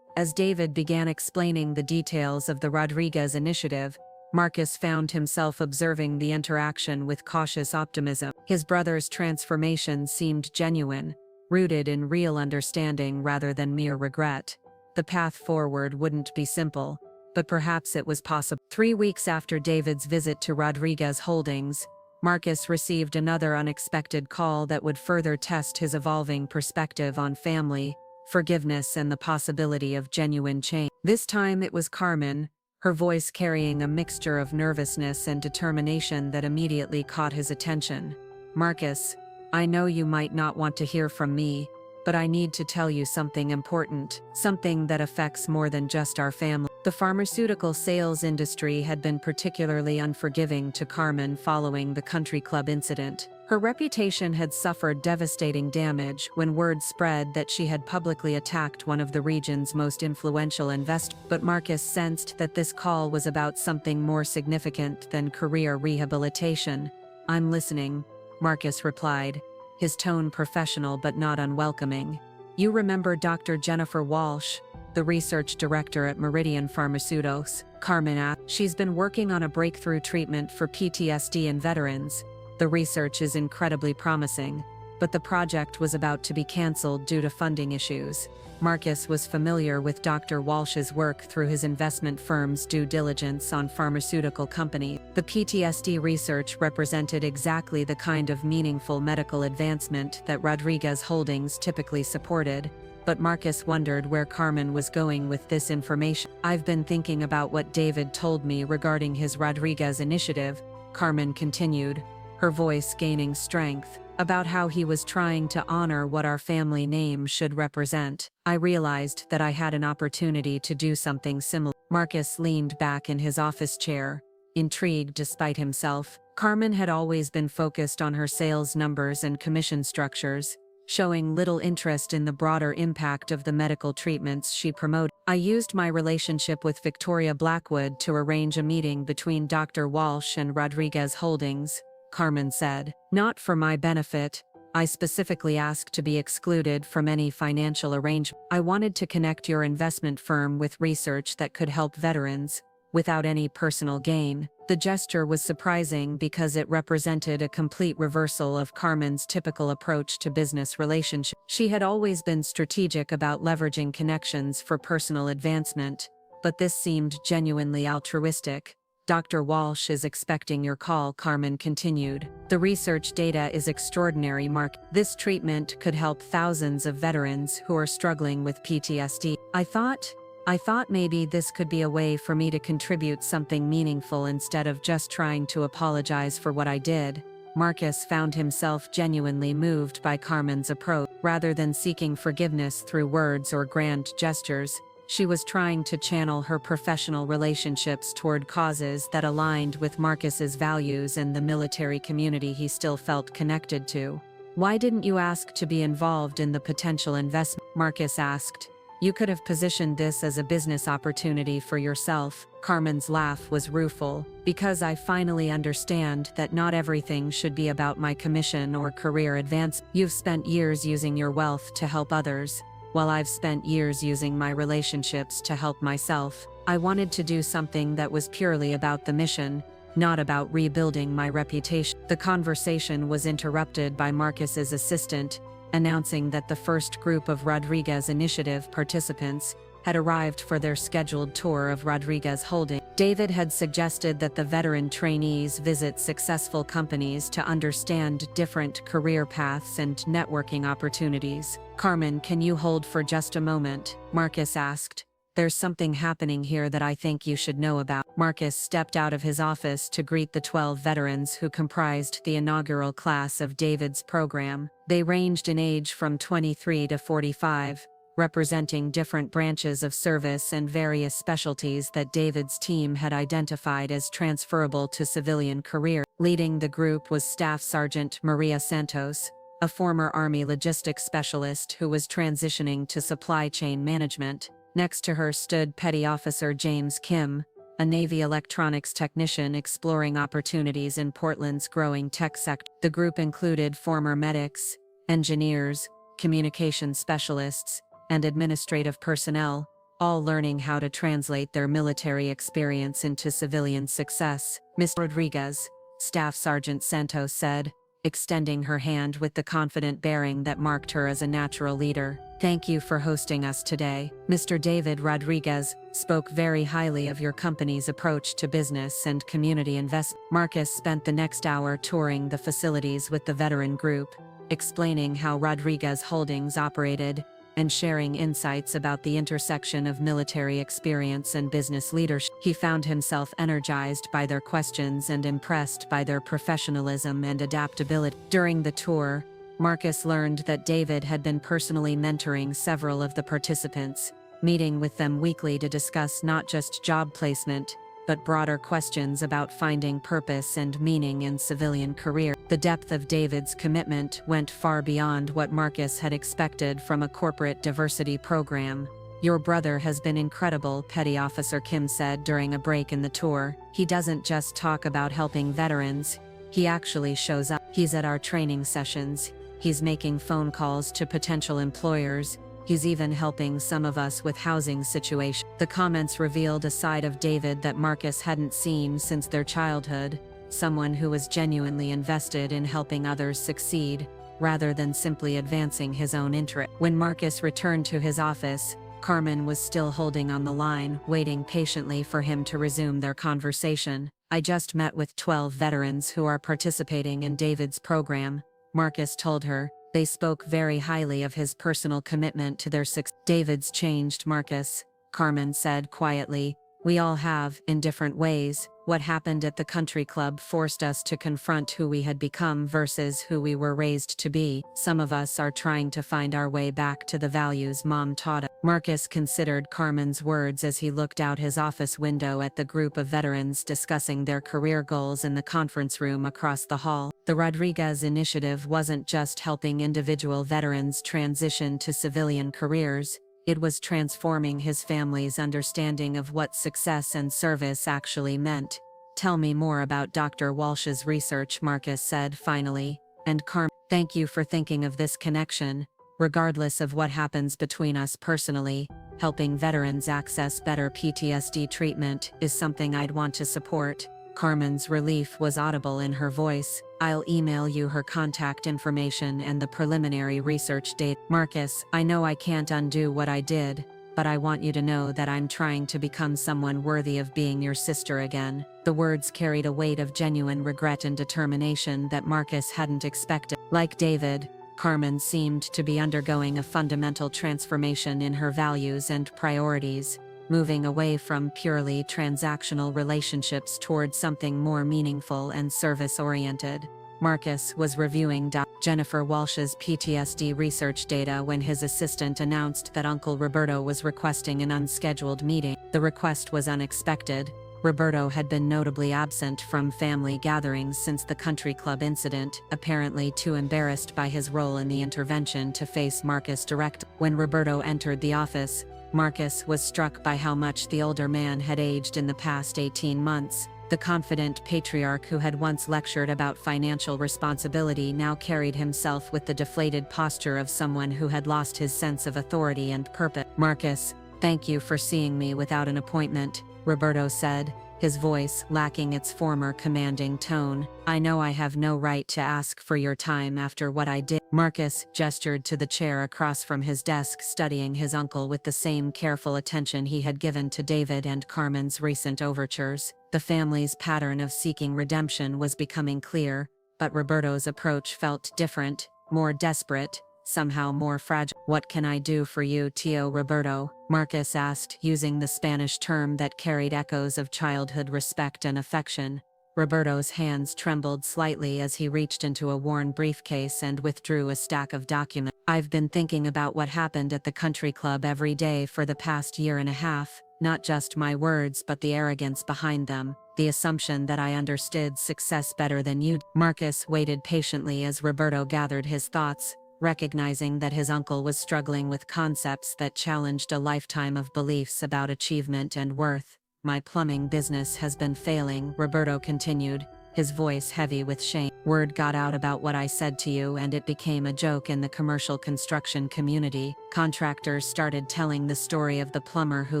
As David began explaining the details of the Rodriguez Initiative, Marcus found himself observing the interaction with cautious optimism. His brother's transformation seemed genuine, rooted in real understanding rather than mere regret. The path forward wouldn't be simple, but perhaps it was possible. 3 weeks after David's visit to Rodriguez Holdings, Marcus received another unexpected call that would further test his evolving perspective on family, forgiveness, and the possibility of genuine change. This time it was Carmen, her voice carrying a mixture of nervousness and determination that immediately caught his attention. "Marcus, I know you might not want to hear from me, but I need to tell you something important, something that affects more than just our family." The pharmaceutical sales industry had been particularly unforgiving to Carmen following the country club incident. Her reputation had suffered devastating damage when word spread that she had publicly attacked one of the region's most influential investors. But Marcus sensed that this call was about something more significant than career rehabilitation. "I'm listening," Marcus replied, his tone professional but not unwelcoming. "You remember Dr. Jennifer Walsh, the research director at Meridian Pharmaceuticals?" Carmen asked. "She's been working on a breakthrough treatment for PTSD in veterans. The research is incredibly promising, but the project was about to be canceled due to funding issues." Marcus was familiar with Dr. Walsh's work through his investment firm's due diligence on pharmaceutical companies. The PTSD research represented exactly the kind of meaningful medical advancement that Rodriguez Holdings typically supported, but Marcus wondered where Carmen was going with this information. "I've been thinking about what David told me regarding his Rodriguez initiative," Carmen continued, her voice gaining strength, "about how he was trying to honor what our family name should represent. I realized that I had an opportunity to do something similar." Marcus leaned back in his office chair, intrigued despite himself. Carmen had always been focused on her sales numbers and commission structures, showing little interest in the broader impact of the medical treatments she promoted. I used my relationship with Victoria Blackwood to arrange a meeting between Dr. Walsh and Rodriguez Holdings, Carmen said. Not for my benefit. I specifically asked to be excluded from any financial arrangement. I wanted to connect your investment firm with research that could help veterans, without any personal gain. The gesture was surprising because it represented a complete reversal of Carmen's typical approach to business relationships. She had always been strategic about leveraging connections for personal advancement, but this seemed genuinely altruistic. Dr. Walsh is expecting your call, Carmen continued. The research data is extraordinary, Mark. This treatment could help thousands of veterans who are struggling with PTSD. I thought maybe this could be a way for me to contribute something meaningful instead of just trying to apologize for what I did. Marcus found himself genuinely moved by Carmen's approach. Rather than seeking forgiveness through words or grand gestures, she was trying to channel her professional relationships toward causes that aligned with Marcus's values and the military community he still felt connected to. Why didn't you ask to be involved in the potential investment? Marcus asked. You could have positioned this as a business opportunity for yourself. Carmen's laugh was rueful. Because I finally understand that not everything should be about my commission or career advance. You've spent years using your wealth to help others, while I've spent years using my relationships to help myself. I wanted to do something that was purely about the mission, not about rebuilding my reputation. The conversation was interrupted by Marcus's assistant, announcing that the first group of Rodriguez Initiative participants had arrived for their scheduled tour of Rodriguez Holdings. David had suggested that the veteran trainees visit successful companies to understand different career paths and networking opportunities. Carmen, can you hold for just a moment? Marcus asked. There's something happening here that I think you should know about. Marcus stepped out of his office to greet the 12 veterans who comprised the inaugural class of David's program. They ranged in age from 23 to 45, representing different branches of service and various specialties that David's team had identified as transferable to civilian career. Leading the group was Staff Sergeant Maria Santos, a former Army logistics specialist who was transitioning to supply chain management. Next to her stood Petty Officer James Kim, a Navy electronics technician exploring opportunities in Portland's growing tech sector. The group included former medics, engineers, communication specialists, and administrative personnel, all learning how to translate their military experience into civilian success. Mr. Rodriguez, Staff Sergeant Santos said, extending her hand with the confident bearing that marked her as a natural leader. Thank you for hosting us today. Mr. David Rodriguez spoke very highly of your company's approach to business and community investment. Marcus spent the next hour touring the facilities with the veteran group, explaining how Rodriguez Holdings operated and sharing insights about the intersection of military experience and business leadership. He found himself energized by their questions and impressed by their professionalism and adaptability. During the tour, Marcus learned that David had been personally mentoring several of the participants, meeting with them weekly to discuss not just job placement, but broader questions about finding purpose and meaning in civilian career. The depth of David's commitment went far beyond what Marcus had expected from a corporate diversity program. Your brother has been incredible, Petty Officer Kim said during a break in the tour. He doesn't just talk about helping veterans, he actually shows up. He's at our training sessions, he's making phone calls to potential employers, he's even helping some of us with housing situations. The comments revealed a side of David that Marcus hadn't seen since their childhood, someone who was genuinely invested in helping others succeed, rather than simply advancing his own interest. When Marcus returned to his office, Carmen was still holding on the line, waiting patiently for him to resume their conversation. I just met with 12 veterans who are participating in David's program, Marcus told her. They spoke very highly of his personal commitment to their success. David's changed, Marcus, Carmen said quietly, We all have, in different ways. What happened at the country club forced us to confront who we had become versus who we were raised to be. Some of us are trying to find our way back to the values Mom taught us. Marcus considered Carmen's words as he looked out his office window at the group of veterans discussing their career goals in the conference room across the hall. The Rodriguez initiative wasn't just helping individual veterans transition to civilian careers. It was transforming his family's understanding of what success and service actually meant. Tell me more about Dr. Walsh's research, Marcus said finally. And Carmen, thank you for thinking of this connection. Regardless of what happens between us personally, helping veterans access better PTSD treatment is something I'd want to support. Carmen's relief was audible in her voice. I'll email you her contact information and the preliminary research data. Marcus, I know I can't undo what I did, but I want you to know that I'm trying to become someone worthy of being your sister again. The words carried a weight of genuine regret and determination that Marcus hadn't expected. Like David, Carmen seemed to be undergoing a fundamental transformation in her values and priorities, moving away from purely transactional relationships towards something more meaningful and service-oriented. Marcus was reviewing Jennifer Walsh's PTSD research data when his assistant announced that Uncle Roberto was requesting an unscheduled meeting. The request was unexpected. Roberto had been notably absent from family gatherings since the country club incident, apparently too embarrassed by his role in the intervention to face Marcus directly. When Roberto entered the office, Marcus was struck by how much the older man had aged in the past 18 months. The confident patriarch who had once lectured about financial responsibility now carried himself with the deflated posture of someone who had lost his sense of authority and purpose. Marcus, thank you for seeing me without an appointment, Roberto said, his voice lacking its former commanding tone. I know I have no right to ask for your time after what I did. Marcus gestured to the chair across from his desk, studying his uncle with the same careful attention he had given to David and Carmen's recent overtures. The family's pattern of seeking redemption was becoming clear, but Roberto's approach felt different, more desperate, somehow more fragile. What can I do for you, Tio Roberto? Marcus asked, using the Spanish term that carried echoes of childhood respect and affection. Roberto's hands trembled slightly as he reached into a worn briefcase and withdrew a stack of documents. I've been thinking about what happened at the country club every day for the past year and a half, not just my words but the arrogance behind them, the assumption that I understood success better than you. Marcus waited patiently as Roberto gathered his thoughts, recognizing that his uncle was struggling with concepts that challenged a lifetime of beliefs about achievement and worth. My plumbing business has been failing, Roberto continued, his voice heavy with shame. Word got out about what I said to you and it became a joke in the commercial construction community. Contractors started telling the story of the plumber who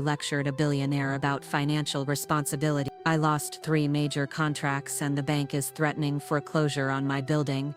lectured a billionaire about financial responsibility. I lost 3 major contracts and the bank is threatening foreclosure on my building.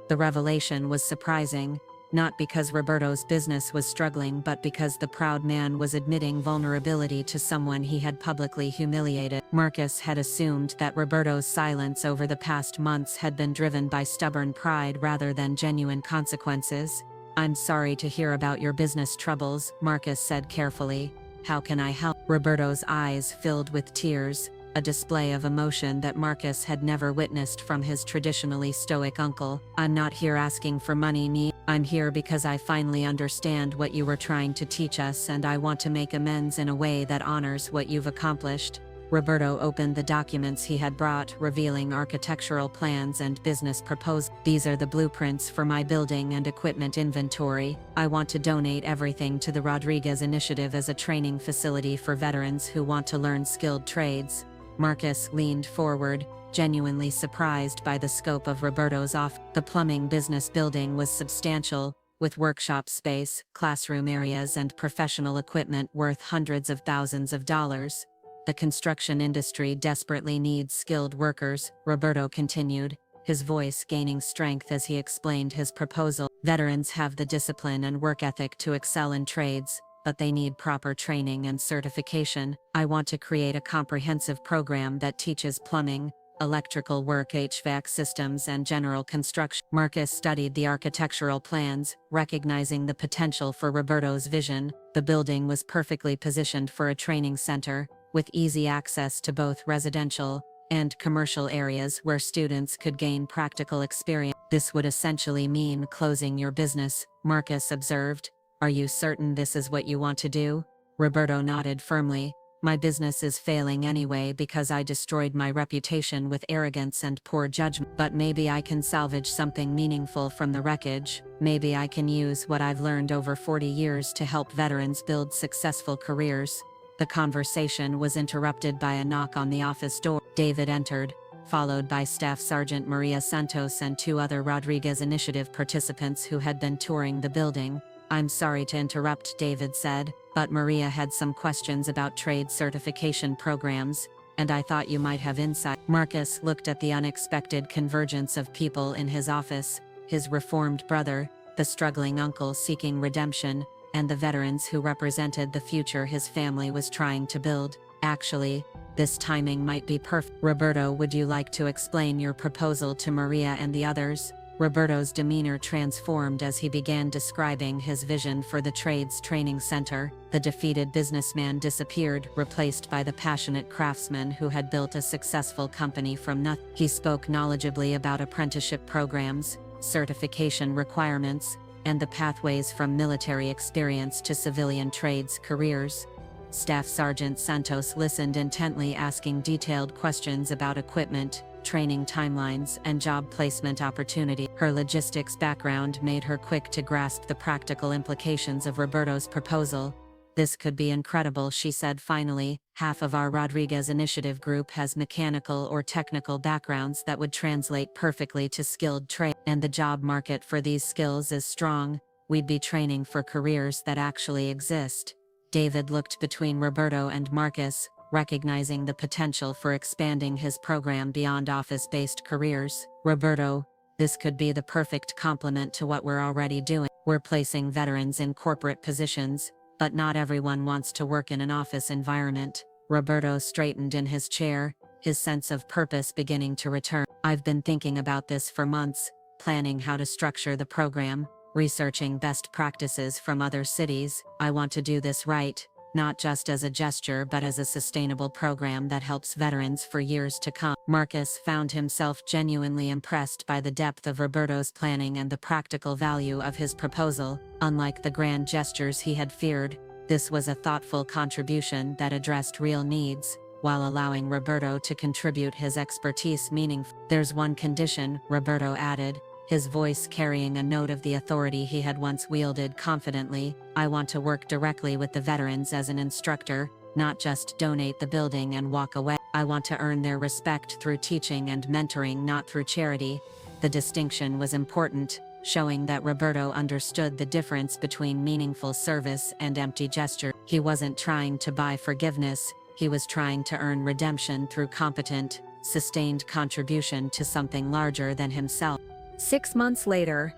The revelation was surprising, not because Roberto's business was struggling but because the proud man was admitting vulnerability to someone he had publicly humiliated. Marcus had assumed that Roberto's silence over the past months had been driven by stubborn pride rather than genuine consequences. I'm sorry to hear about your business troubles, Marcus said carefully. How can I help? Roberto's eyes filled with tears, a display of emotion that Marcus had never witnessed from his traditionally stoic uncle. I'm not here asking for money, I'm here because I finally understand what you were trying to teach us and I want to make amends in a way that honors what you've accomplished. Roberto opened the documents he had brought, revealing architectural plans and business proposals. These are the blueprints for my building and equipment inventory. I want to donate everything to the Rodriguez Initiative as a training facility for veterans who want to learn skilled trades. Marcus leaned forward, genuinely surprised by the scope of Roberto's offer. The plumbing business building was substantial, with workshop space, classroom areas and professional equipment worth hundreds of thousands of dollars. The construction industry desperately needs skilled workers, Roberto continued, his voice gaining strength as he explained his proposal. Veterans have the discipline and work ethic to excel in trades, but they need proper training and certification. I want to create a comprehensive program that teaches plumbing, electrical work, HVAC systems, and general construction. Marcus studied the architectural plans, recognizing the potential for Roberto's vision. The building was perfectly positioned for a training center, with easy access to both residential and commercial areas where students could gain practical experience. This would essentially mean closing your business, Marcus observed. Are you certain this is what you want to do? Roberto nodded firmly. My business is failing anyway because I destroyed my reputation with arrogance and poor judgment. But maybe I can salvage something meaningful from the wreckage. Maybe I can use what I've learned over 40 years to help veterans build successful careers. The conversation was interrupted by a knock on the office door. David entered, followed by Staff Sergeant Maria Santos and 2 other Rodriguez Initiative participants who had been touring the building. I'm sorry to interrupt, David said, but Maria had some questions about trade certification programs, and I thought you might have insight. Marcus looked at the unexpected convergence of people in his office, his reformed brother, the struggling uncle seeking redemption, and the veterans who represented the future his family was trying to build. Actually, this timing might be perfect. Roberto, would you like to explain your proposal to Maria and the others? Roberto's demeanor transformed as he began describing his vision for the Trades Training Center. The defeated businessman disappeared, replaced by the passionate craftsman who had built a successful company from nothing. He spoke knowledgeably about apprenticeship programs, certification requirements, and the pathways from military experience to civilian trades careers. Staff Sergeant Santos listened intently, asking detailed questions about equipment, training timelines, and job placement opportunity. Her logistics background made her quick to grasp the practical implications of Roberto's proposal. This could be incredible, she said finally. Half of our Rodriguez Initiative group has mechanical or technical backgrounds that would translate perfectly to skilled trade, and the job market for these skills is strong. We'd be training for careers that actually exist. David looked between Roberto and Marcus, recognizing the potential for expanding his program beyond office-based careers. Roberto, this could be the perfect complement to what we're already doing. We're placing veterans in corporate positions, but not everyone wants to work in an office environment. Roberto straightened in his chair, his sense of purpose beginning to return. I've been thinking about this for months, planning how to structure the program, researching best practices from other cities. I want to do this right, not just as a gesture but as a sustainable program that helps veterans for years to come. Marcus found himself genuinely impressed by the depth of Roberto's planning and the practical value of his proposal. Unlike the grand gestures he had feared, this was a thoughtful contribution that addressed real needs, while allowing Roberto to contribute his expertise meaningfully. There's one condition, Roberto added, his voice carrying a note of the authority he had once wielded confidently. I want to work directly with the veterans as an instructor, not just donate the building and walk away. I want to earn their respect through teaching and mentoring, not through charity. The distinction was important, showing that Roberto understood the difference between meaningful service and empty gesture. He wasn't trying to buy forgiveness, he was trying to earn redemption through competent, sustained contribution to something larger than himself. 6 months later,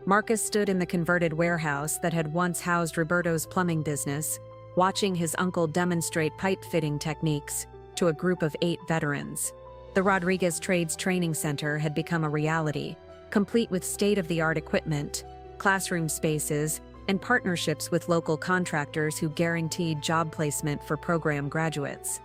Marcus stood in the converted warehouse that had once housed Roberto's plumbing business, watching his uncle demonstrate pipe-fitting techniques to a group of 8 veterans. The Rodriguez Trades Training Center had become a reality, complete with state-of-the-art equipment, classroom spaces, and partnerships with local contractors who guaranteed job placement for program graduates.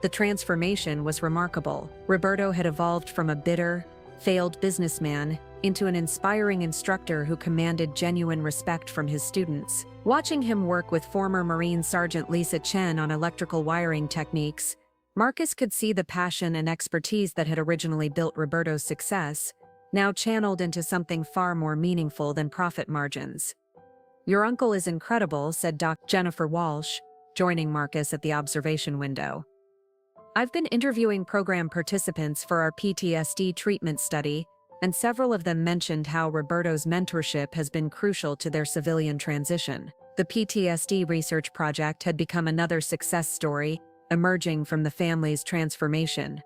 The transformation was remarkable. Roberto had evolved from a bitter, failed businessman into an inspiring instructor who commanded genuine respect from his students. Watching him work with former Marine Sergeant Lisa Chen on electrical wiring techniques, Marcus could see the passion and expertise that had originally built Roberto's success, now channeled into something far more meaningful than profit margins. Your uncle is incredible, said Dr. Jennifer Walsh, joining Marcus at the observation window. I've been interviewing program participants for our PTSD treatment study, and several of them mentioned how Roberto's mentorship has been crucial to their civilian transition. The PTSD research project had become another success story, emerging from the family's transformation.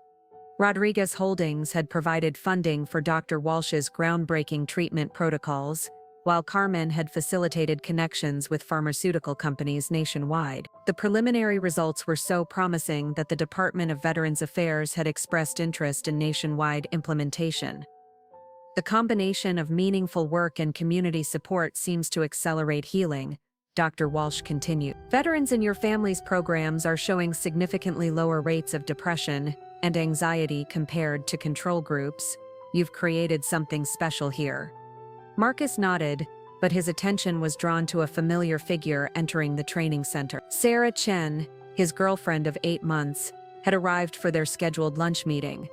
Rodriguez Holdings had provided funding for Dr. Walsh's groundbreaking treatment protocols, while Carmen had facilitated connections with pharmaceutical companies nationwide. The preliminary results were so promising that the Department of Veterans Affairs had expressed interest in nationwide implementation. The combination of meaningful work and community support seems to accelerate healing, Dr. Walsh continued. Veterans in your family's programs are showing significantly lower rates of depression and anxiety compared to control groups. You've created something special here. Marcus nodded, but his attention was drawn to a familiar figure entering the training center. Sarah Chen, his girlfriend of 8 months, had arrived for their scheduled lunch meeting.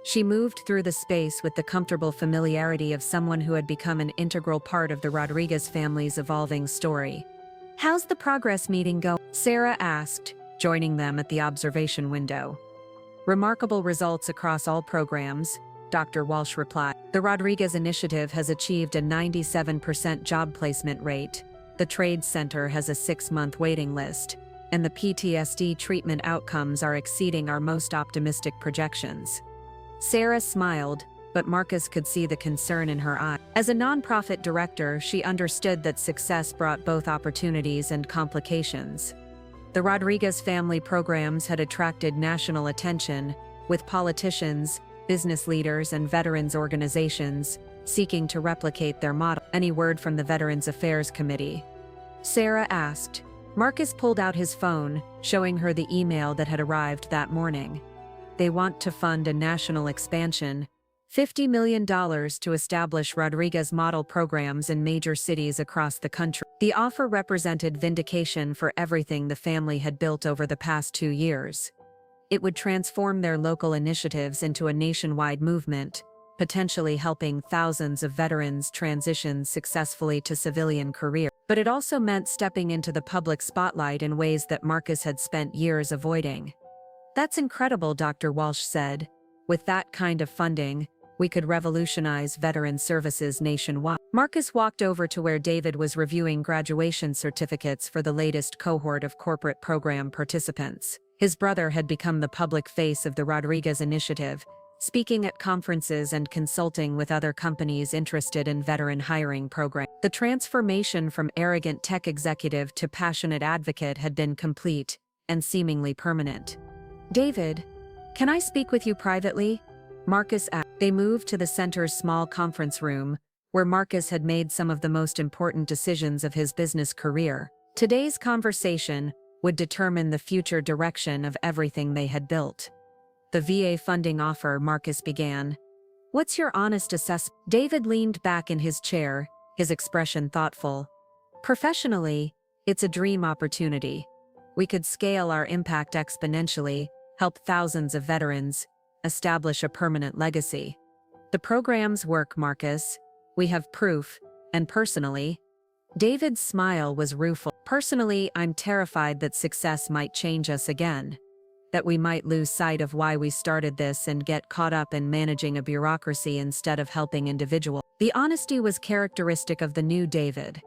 She moved through the space with the comfortable familiarity of someone who had become an integral part of the Rodriguez family's evolving story. How's the progress meeting go? Sarah asked, joining them at the observation window. Remarkable results across all programs, Dr. Walsh replied. The Rodriguez initiative has achieved a 97% job placement rate. The Trade Center has a 6-month waiting list, and the PTSD treatment outcomes are exceeding our most optimistic projections. Sarah smiled, but Marcus could see the concern in her eye. As a nonprofit director, she understood that success brought both opportunities and complications. The Rodriguez family programs had attracted national attention, with politicians, business leaders, and veterans organizations seeking to replicate their model. Any word from the Veterans Affairs Committee? Sarah asked. Marcus pulled out his phone, showing her the email that had arrived that morning. They want to fund a national expansion, $50 million to establish Rodriguez model programs in major cities across the country. The offer represented vindication for everything the family had built over the past 2 years. It would transform their local initiatives into a nationwide movement, potentially helping thousands of veterans transition successfully to civilian careers. But it also meant stepping into the public spotlight in ways that Marcus had spent years avoiding. That's incredible, Dr. Walsh said. With that kind of funding, we could revolutionize veteran services nationwide. Marcus walked over to where David was reviewing graduation certificates for the latest cohort of corporate program participants. His brother had become the public face of the Rodriguez initiative, speaking at conferences and consulting with other companies interested in veteran hiring programs. The transformation from arrogant tech executive to passionate advocate had been complete and seemingly permanent. David, can I speak with you privately? Marcus asked. They moved to the center's small conference room, where Marcus had made some of the most important decisions of his business career. Today's conversation would determine the future direction of everything they had built. The VA funding offer, Marcus began. What's your honest assessment? David leaned back in his chair, his expression thoughtful. Professionally, it's a dream opportunity. We could scale our impact exponentially, help thousands of veterans, establish a permanent legacy. The programs work, Marcus. We have proof, and personally, David's smile was rueful. Personally, I'm terrified that success might change us again. That we might lose sight of why we started this and get caught up in managing a bureaucracy instead of helping individuals. The honesty was characteristic of the new David.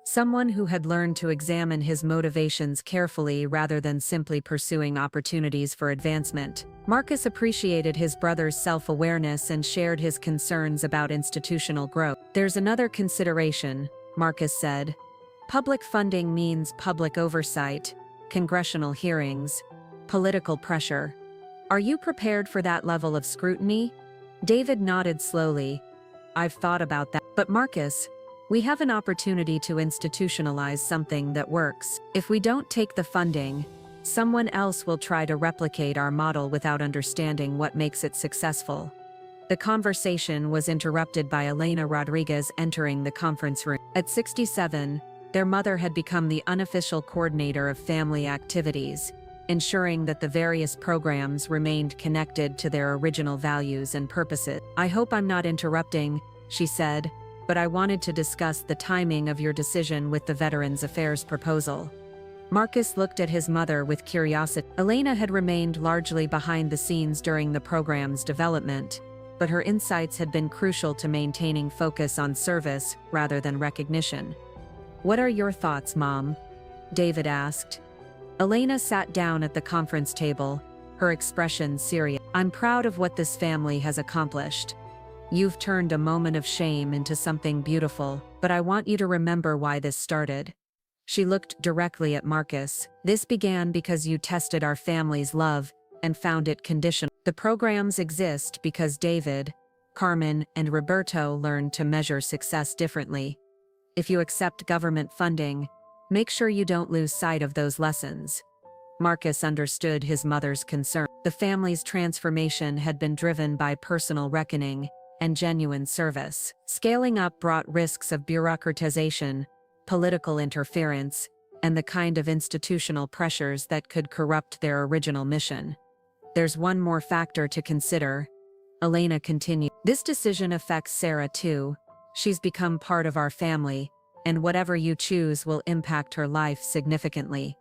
Someone who had learned to examine his motivations carefully rather than simply pursuing opportunities for advancement. Marcus appreciated his brother's self-awareness and shared his concerns about institutional growth. There's another consideration, Marcus said. Public funding means public oversight, congressional hearings, political pressure. Are you prepared for that level of scrutiny? David nodded slowly. I've thought about that. But Marcus, we have an opportunity to institutionalize something that works. If we don't take the funding, someone else will try to replicate our model without understanding what makes it successful. The conversation was interrupted by Elena Rodriguez entering the conference room. At 67, their mother had become the unofficial coordinator of family activities, ensuring that the various programs remained connected to their original values and purposes. I hope I'm not interrupting, she said, but I wanted to discuss the timing of your decision with the Veterans Affairs proposal. Marcus looked at his mother with curiosity. Elena had remained largely behind the scenes during the program's development, but her insights had been crucial to maintaining focus on service rather than recognition. What are your thoughts, Mom? David asked. Elena sat down at the conference table, her expression serious. I'm proud of what this family has accomplished. You've turned a moment of shame into something beautiful, but I want you to remember why this started. She looked directly at Marcus. This began because you tested our family's love and found it conditional. The programs exist because David, Carmen, and Roberto learned to measure success differently. If you accept government funding, Make sure you don't lose sight of those lessons. Marcus understood his mother's concern. The family's transformation had been driven by personal reckoning and genuine service. Scaling up brought risks of bureaucratization, political interference, and the kind of institutional pressures that could corrupt their original mission. There's one more factor to consider, Elena continued. This decision affects Sarah too. She's become part of our family, and whatever you choose will impact her life significantly.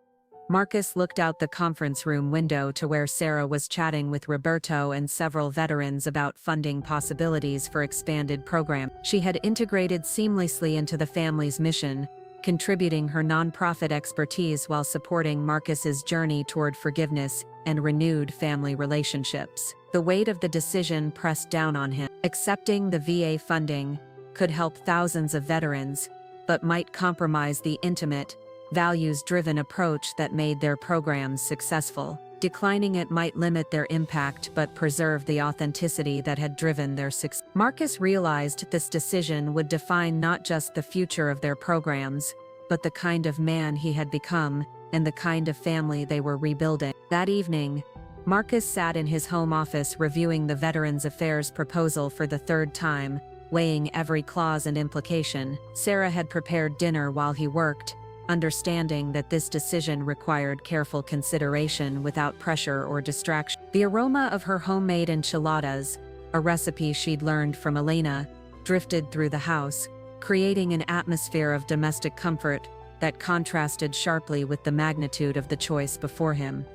Marcus looked out the conference room window to where Sarah was chatting with Roberto and several veterans about funding possibilities for expanded programs. She had integrated seamlessly into the family's mission, contributing her nonprofit expertise while supporting Marcus's journey toward forgiveness and renewed family relationships. The weight of the decision pressed down on him. Accepting the VA funding could help thousands of veterans, but might compromise the intimate, values-driven approach that made their programs successful. Declining it might limit their impact but preserve the authenticity that had driven their success. Marcus realized this decision would define not just the future of their programs, but the kind of man he had become and the kind of family they were rebuilding. That evening, Marcus sat in his home office reviewing the Veterans Affairs proposal for the third time, weighing every clause and implication. Sarah had prepared dinner while he worked, understanding that this decision required careful consideration without pressure or distraction. The aroma of her homemade enchiladas, a recipe she'd learned from Elena, drifted through the house, creating an atmosphere of domestic comfort that contrasted sharply with the magnitude of the choice before him.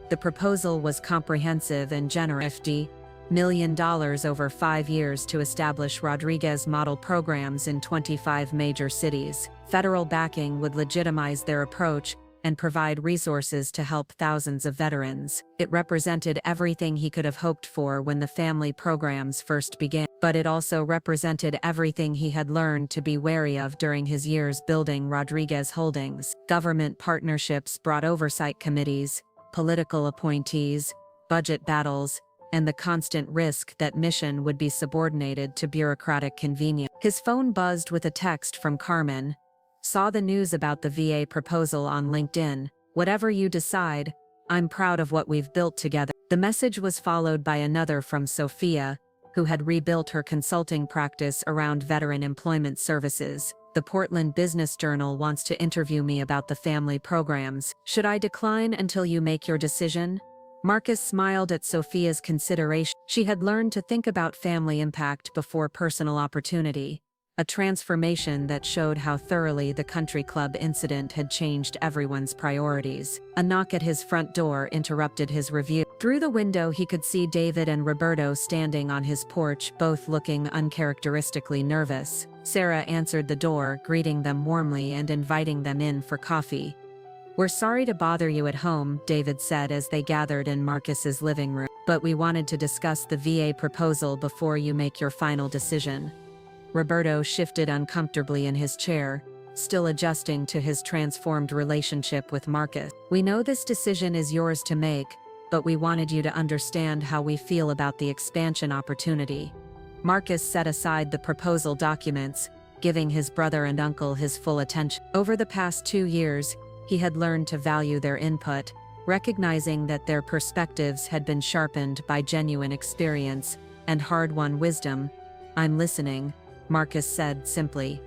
The proposal was comprehensive and generous. $50 million over 5 years to establish Rodriguez model programs in 25 major cities. Federal backing would legitimize their approach and provide resources to help thousands of veterans. It represented everything he could have hoped for when the family programs first began, but it also represented everything he had learned to be wary of during his years building Rodriguez Holdings. Government partnerships brought oversight committees, political appointees, budget battles, and the constant risk that mission would be subordinated to bureaucratic convenience. His phone buzzed with a text from Carmen. Saw the news about the VA proposal on LinkedIn. Whatever you decide, I'm proud of what we've built together. The message was followed by another from Sophia, who had rebuilt her consulting practice around veteran employment services. The Portland Business Journal wants to interview me about the family programs. Should I decline until you make your decision? Marcus smiled at Sophia's consideration. She had learned to think about family impact before personal opportunity, a transformation that showed how thoroughly the country club incident had changed everyone's priorities. A knock at his front door interrupted his review. Through the window he could see David and Roberto standing on his porch, both looking uncharacteristically nervous. Sarah answered the door, greeting them warmly and inviting them in for coffee. "We're sorry to bother you at home," David said as they gathered in Marcus's living room, "but we wanted to discuss the VA proposal before you make your final decision." Roberto shifted uncomfortably in his chair, still adjusting to his transformed relationship with Marcus. "We know this decision is yours to make, but we wanted you to understand how we feel about the expansion opportunity." Marcus set aside the proposal documents, giving his brother and uncle his full attention. Over the past 2 years, he had learned to value their input, recognizing that their perspectives had been sharpened by genuine experience and hard-won wisdom. "I'm listening," Marcus said simply.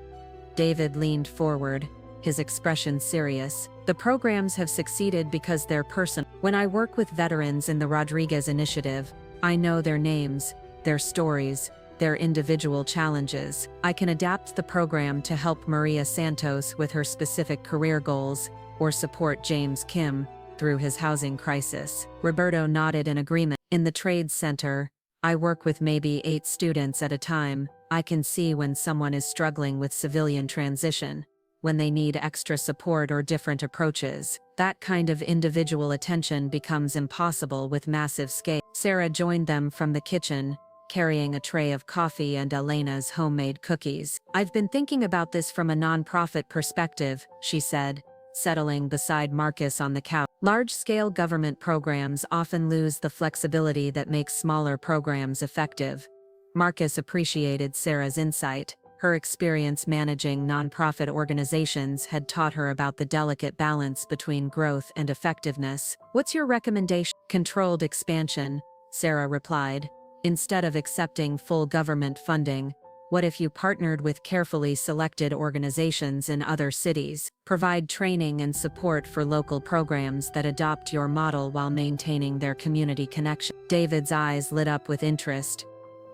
David leaned forward, his expression serious. "The programs have succeeded because they're personal. When I work with veterans in the Rodriguez Initiative, I know their names, their stories, their individual challenges. I can adapt the program to help Maria Santos with her specific career goals, or support James Kim through his housing crisis." Roberto nodded in agreement. "In the trades center, I work with maybe 8 students at a time. I can see when someone is struggling with civilian transition, when they need extra support or different approaches. That kind of individual attention becomes impossible with massive scale." Sarah joined them from the kitchen, carrying a tray of coffee and Elena's homemade cookies. "I've been thinking about this from a nonprofit perspective," she said, settling beside Marcus on the couch. "Large-scale government programs often lose the flexibility that makes smaller programs effective." Marcus appreciated Sarah's insight. Her experience managing nonprofit organizations had taught her about the delicate balance between growth and effectiveness. "What's your recommendation?" "Controlled expansion," Sarah replied. "Instead of accepting full government funding, what if you partnered with carefully selected organizations in other cities? Provide training and support for local programs that adopt your model while maintaining their community connection." David's eyes lit up with interest.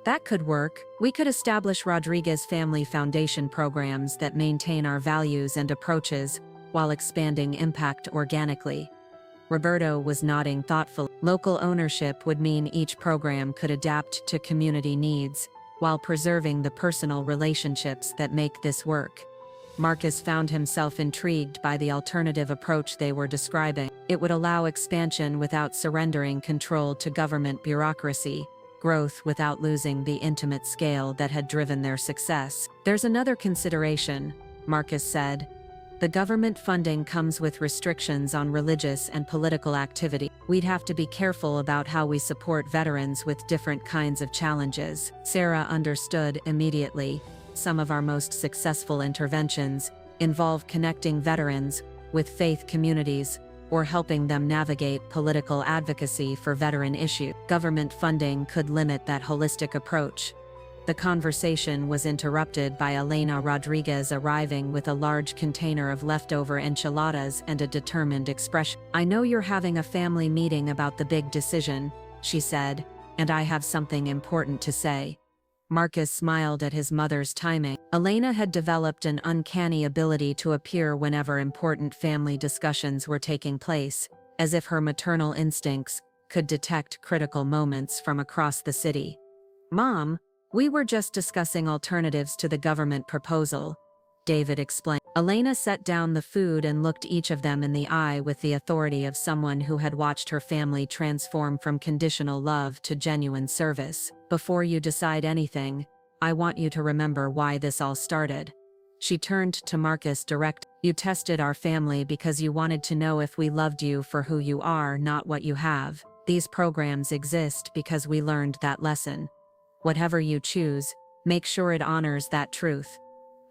"That could work. We could establish Rodriguez Family Foundation programs that maintain our values and approaches while expanding impact organically." Roberto was nodding thoughtfully. Local ownership would mean each program could adapt to community needs, while preserving the personal relationships that make this work. Marcus found himself intrigued by the alternative approach they were describing. It would allow expansion without surrendering control to government bureaucracy, growth without losing the intimate scale that had driven their success. "There's another consideration," Marcus said. "The government funding comes with restrictions on religious and political activity. We'd have to be careful about how we support veterans with different kinds of challenges." Sarah understood immediately. Some of our most successful interventions involve connecting veterans with faith communities or helping them navigate political advocacy for veteran issues. Government funding could limit that holistic approach. The conversation was interrupted by Elena Rodriguez arriving with a large container of leftover enchiladas and a determined expression. "I know you're having a family meeting about the big decision," she said, "and I have something important to say." Marcus smiled at his mother's timing. Elena had developed an uncanny ability to appear whenever important family discussions were taking place, as if her maternal instincts could detect critical moments from across the city. "Mom, we were just discussing alternatives to the government proposal," David explained. Elena set down the food and looked each of them in the eye with the authority of someone who had watched her family transform from conditional love to genuine service. "Before you decide anything, I want you to remember why this all started." She turned to Marcus direct. "You tested our family because you wanted to know if we loved you for who you are, not what you have. These programs exist because we learned that lesson. Whatever you choose, make sure it honors that truth."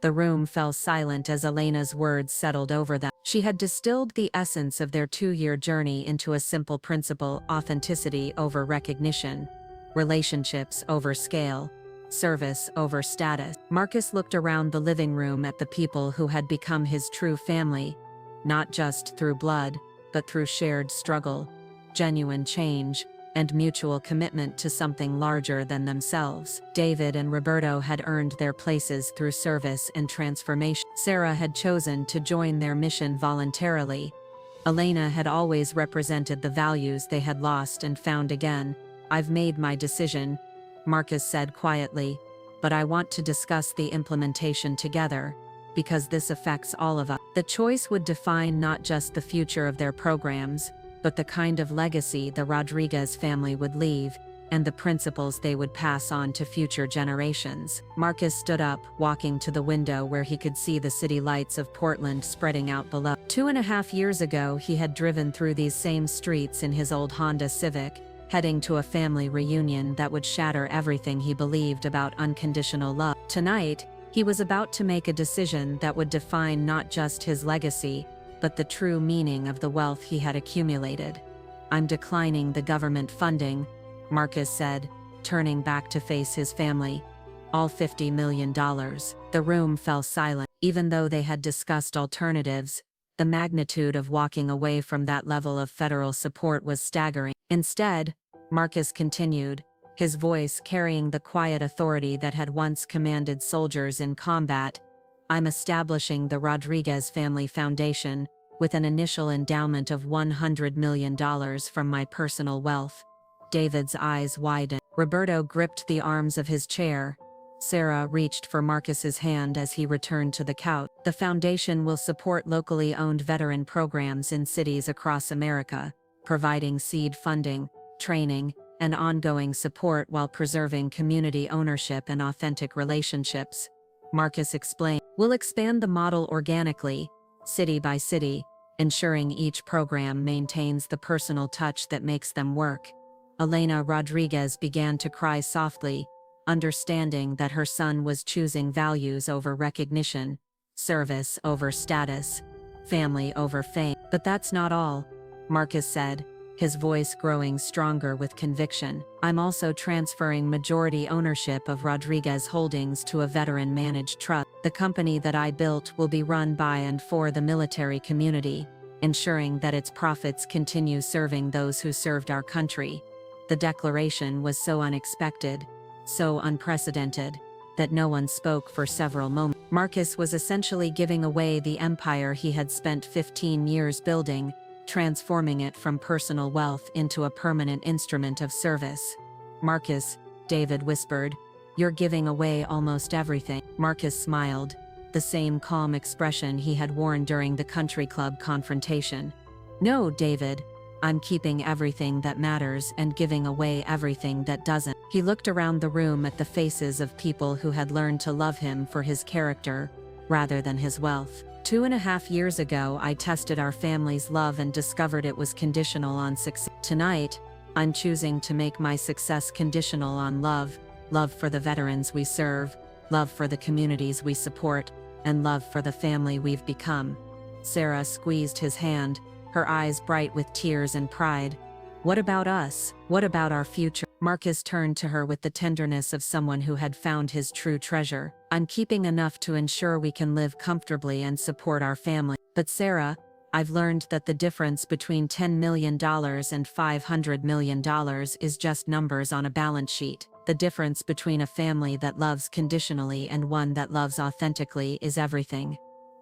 The room fell silent as Elena's words settled over them. She had distilled the essence of their 2-year journey into a simple principle: authenticity over recognition, relationships over scale, service over status. Marcus looked around the living room at the people who had become his true family, not just through blood, but through shared struggle, genuine change, and mutual commitment to something larger than themselves. David and Roberto had earned their places through service and transformation. Sarah had chosen to join their mission voluntarily. Elena had always represented the values they had lost and found again. "I've made my decision," Marcus said quietly, "but I want to discuss the implementation together, because this affects all of us." The choice would define not just the future of their programs, but the kind of legacy the Rodriguez family would leave, and the principles they would pass on to future generations. Marcus stood up, walking to the window where he could see the city lights of Portland spreading out below. 2.5 years ago, he had driven through these same streets in his old Honda Civic, heading to a family reunion that would shatter everything he believed about unconditional love. Tonight, he was about to make a decision that would define not just his legacy, but the true meaning of the wealth he had accumulated. "I'm declining the government funding," Marcus said, turning back to face his family. "All $50 million. The room fell silent. Even though they had discussed alternatives, the magnitude of walking away from that level of federal support was staggering. Instead, Marcus continued, his voice carrying the quiet authority that had once commanded soldiers in combat, "I'm establishing the Rodriguez Family Foundation with an initial endowment of $100 million from my personal wealth." David's eyes widened. Roberto gripped the arms of his chair. Sarah reached for Marcus's hand as he returned to the couch. "The foundation will support locally owned veteran programs in cities across America, providing seed funding, training, and ongoing support while preserving community ownership and authentic relationships," Marcus explained. "We'll expand the model organically, city by city, ensuring each program maintains the personal touch that makes them work." Elena Rodriguez began to cry softly, understanding that her son was choosing values over recognition, service over status, family over fame. But that's not all, Marcus said, his voice growing stronger with conviction. I'm also transferring majority ownership of Rodriguez Holdings to a veteran-managed trust. The company that I built will be run by and for the military community, ensuring that its profits continue serving those who served our country. The declaration was so unexpected, so unprecedented, that no one spoke for several moments. Marcus was essentially giving away the empire he had spent 15 years building, transforming it from personal wealth into a permanent instrument of service. Marcus, David whispered, you're giving away almost everything. Marcus smiled, the same calm expression he had worn during the country club confrontation. No, David, I'm keeping everything that matters and giving away everything that doesn't. He looked around the room at the faces of people who had learned to love him for his character, rather than his wealth. 2.5 years ago, I tested our family's love and discovered it was conditional on success. Tonight, I'm choosing to make my success conditional on love, love for the veterans we serve, love for the communities we support, and love for the family we've become. Sarah squeezed his hand, her eyes bright with tears and pride. What about us? What about our future? Marcus turned to her with the tenderness of someone who had found his true treasure. I'm keeping enough to ensure we can live comfortably and support our family. But Sarah, I've learned that the difference between $10 million and $500 million is just numbers on a balance sheet. The difference between a family that loves conditionally and one that loves authentically is everything.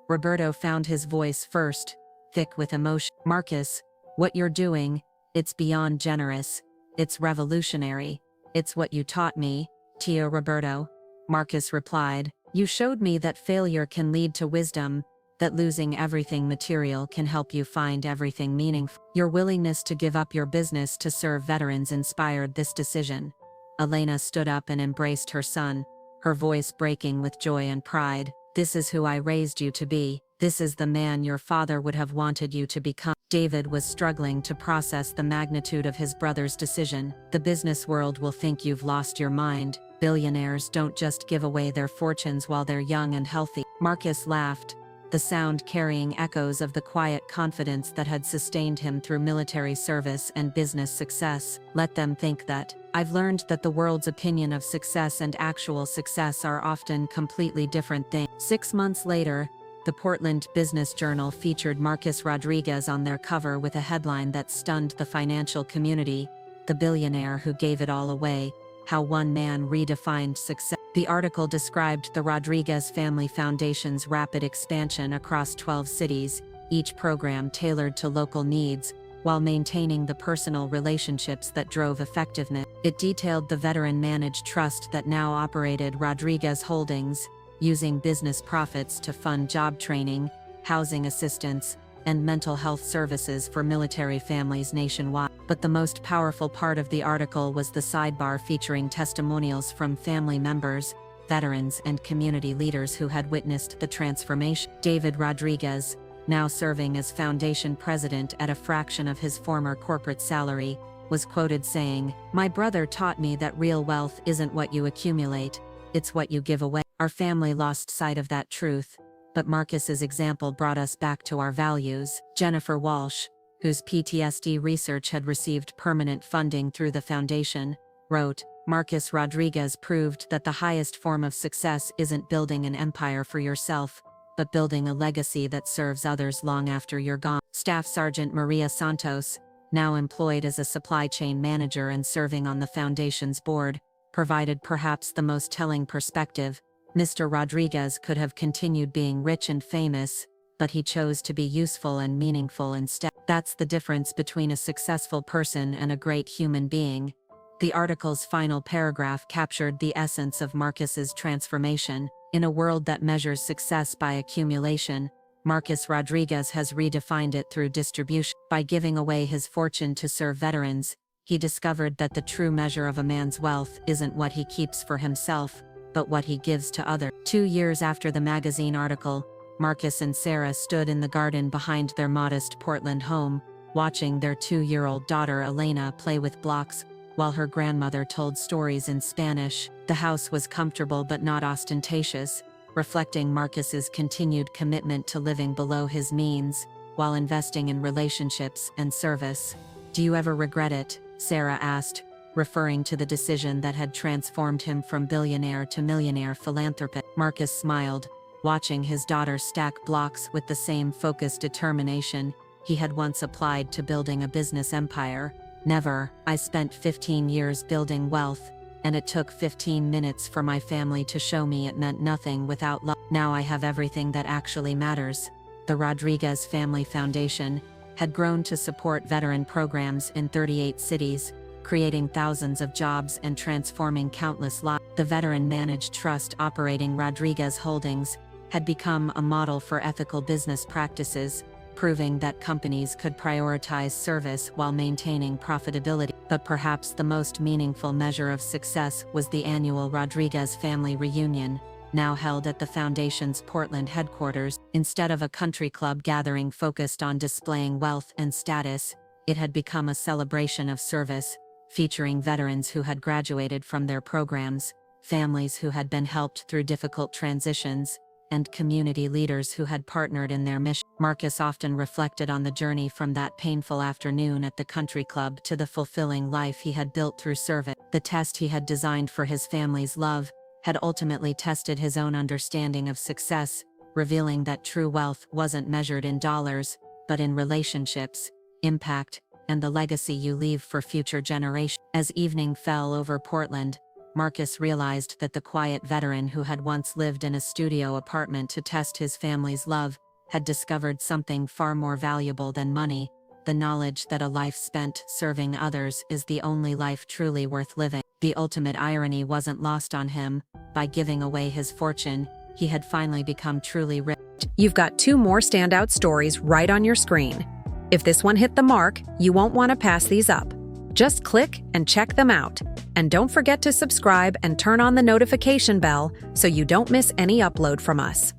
Roberto found his voice first, thick with emotion. Marcus, what you're doing, it's beyond generous. It's revolutionary. It's what you taught me, Tio Roberto. Marcus replied, you showed me that failure can lead to wisdom, that losing everything material can help you find everything meaningful. Your willingness to give up your business to serve veterans inspired this decision. Elena stood up and embraced her son, her voice breaking with joy and pride. This is who I raised you to be. This is the man your father would have wanted you to become. David was struggling to process the magnitude of his brother's decision. The business world will think you've lost your mind. Billionaires don't just give away their fortunes while they're young and healthy. Marcus laughed, the sound carrying echoes of the quiet confidence that had sustained him through military service and business success. Let them think that. I've learned that the world's opinion of success and actual success are often completely different things. 6 months later, the Portland Business Journal featured Marcus Rodriguez on their cover with a headline that stunned the financial community, "The Billionaire Who Gave It All Away, How One Man Redefined Success." The article described the Rodriguez Family Foundation's rapid expansion across 12 cities, each program tailored to local needs, while maintaining the personal relationships that drove effectiveness. It detailed the veteran-managed trust that now operated Rodriguez Holdings, using business profits to fund job training, housing assistance, and mental health services for military families nationwide. But the most powerful part of the article was the sidebar featuring testimonials from family members, veterans, and community leaders who had witnessed the transformation. David Rodriguez, now serving as foundation president at a fraction of his former corporate salary, was quoted saying, "My brother taught me that real wealth isn't what you accumulate, it's what you give away." Our family lost sight of that truth, but Marcus's example brought us back to our values. Jennifer Walsh, whose PTSD research had received permanent funding through the foundation, wrote, "Marcus Rodriguez proved that the highest form of success isn't building an empire for yourself, but building a legacy that serves others long after you're gone." Staff Sergeant Maria Santos, now employed as a supply chain manager and serving on the foundation's board, provided perhaps the most telling perspective. Mr. Rodriguez could have continued being rich and famous, but he chose to be useful and meaningful instead. That's the difference between a successful person and a great human being. The article's final paragraph captured the essence of Marcus's transformation. In a world that measures success by accumulation, Marcus Rodriguez has redefined it through distribution. By giving away his fortune to serve veterans, he discovered that the true measure of a man's wealth isn't what he keeps for himself, but what he gives to others. 2 years after the magazine article, Marcus and Sarah stood in the garden behind their modest Portland home, watching their 2-year-old daughter Elena play with blocks, while her grandmother told stories in Spanish. The house was comfortable but not ostentatious, reflecting Marcus's continued commitment to living below his means, while investing in relationships and service. "Do you ever regret it?" Sarah asked, referring to the decision that had transformed him from billionaire to millionaire philanthropist. Marcus smiled, watching his daughter stack blocks with the same focused determination he had once applied to building a business empire. "Never. I spent 15 years building wealth, and it took 15 minutes for my family to show me it meant nothing without love. Now I have everything that actually matters." The Rodriguez Family Foundation had grown to support veteran programs in 38 cities, creating thousands of jobs and transforming countless lives. The veteran-managed trust operating Rodriguez Holdings had become a model for ethical business practices, proving that companies could prioritize service while maintaining profitability. But perhaps the most meaningful measure of success was the annual Rodriguez Family Reunion, now held at the Foundation's Portland headquarters. Instead of a country club gathering focused on displaying wealth and status, it had become a celebration of service, featuring veterans who had graduated from their programs, families who had been helped through difficult transitions, and community leaders who had partnered in their mission. Marcus often reflected on the journey from that painful afternoon at the country club to the fulfilling life he had built through service. The test he had designed for his family's love had ultimately tested his own understanding of success, revealing that true wealth wasn't measured in dollars, but in relationships, impact, and the legacy you leave for future generations. As evening fell over Portland, Marcus realized that the quiet veteran who had once lived in a studio apartment to test his family's love had discovered something far more valuable than money: the knowledge that a life spent serving others is the only life truly worth living. The ultimate irony wasn't lost on him. By giving away his fortune, he had finally become truly rich. You've got 2 more standout stories right on your screen. If this one hit the mark, you won't want to pass these up. Just click and check them out. And don't forget to subscribe and turn on the notification bell so you don't miss any upload from us.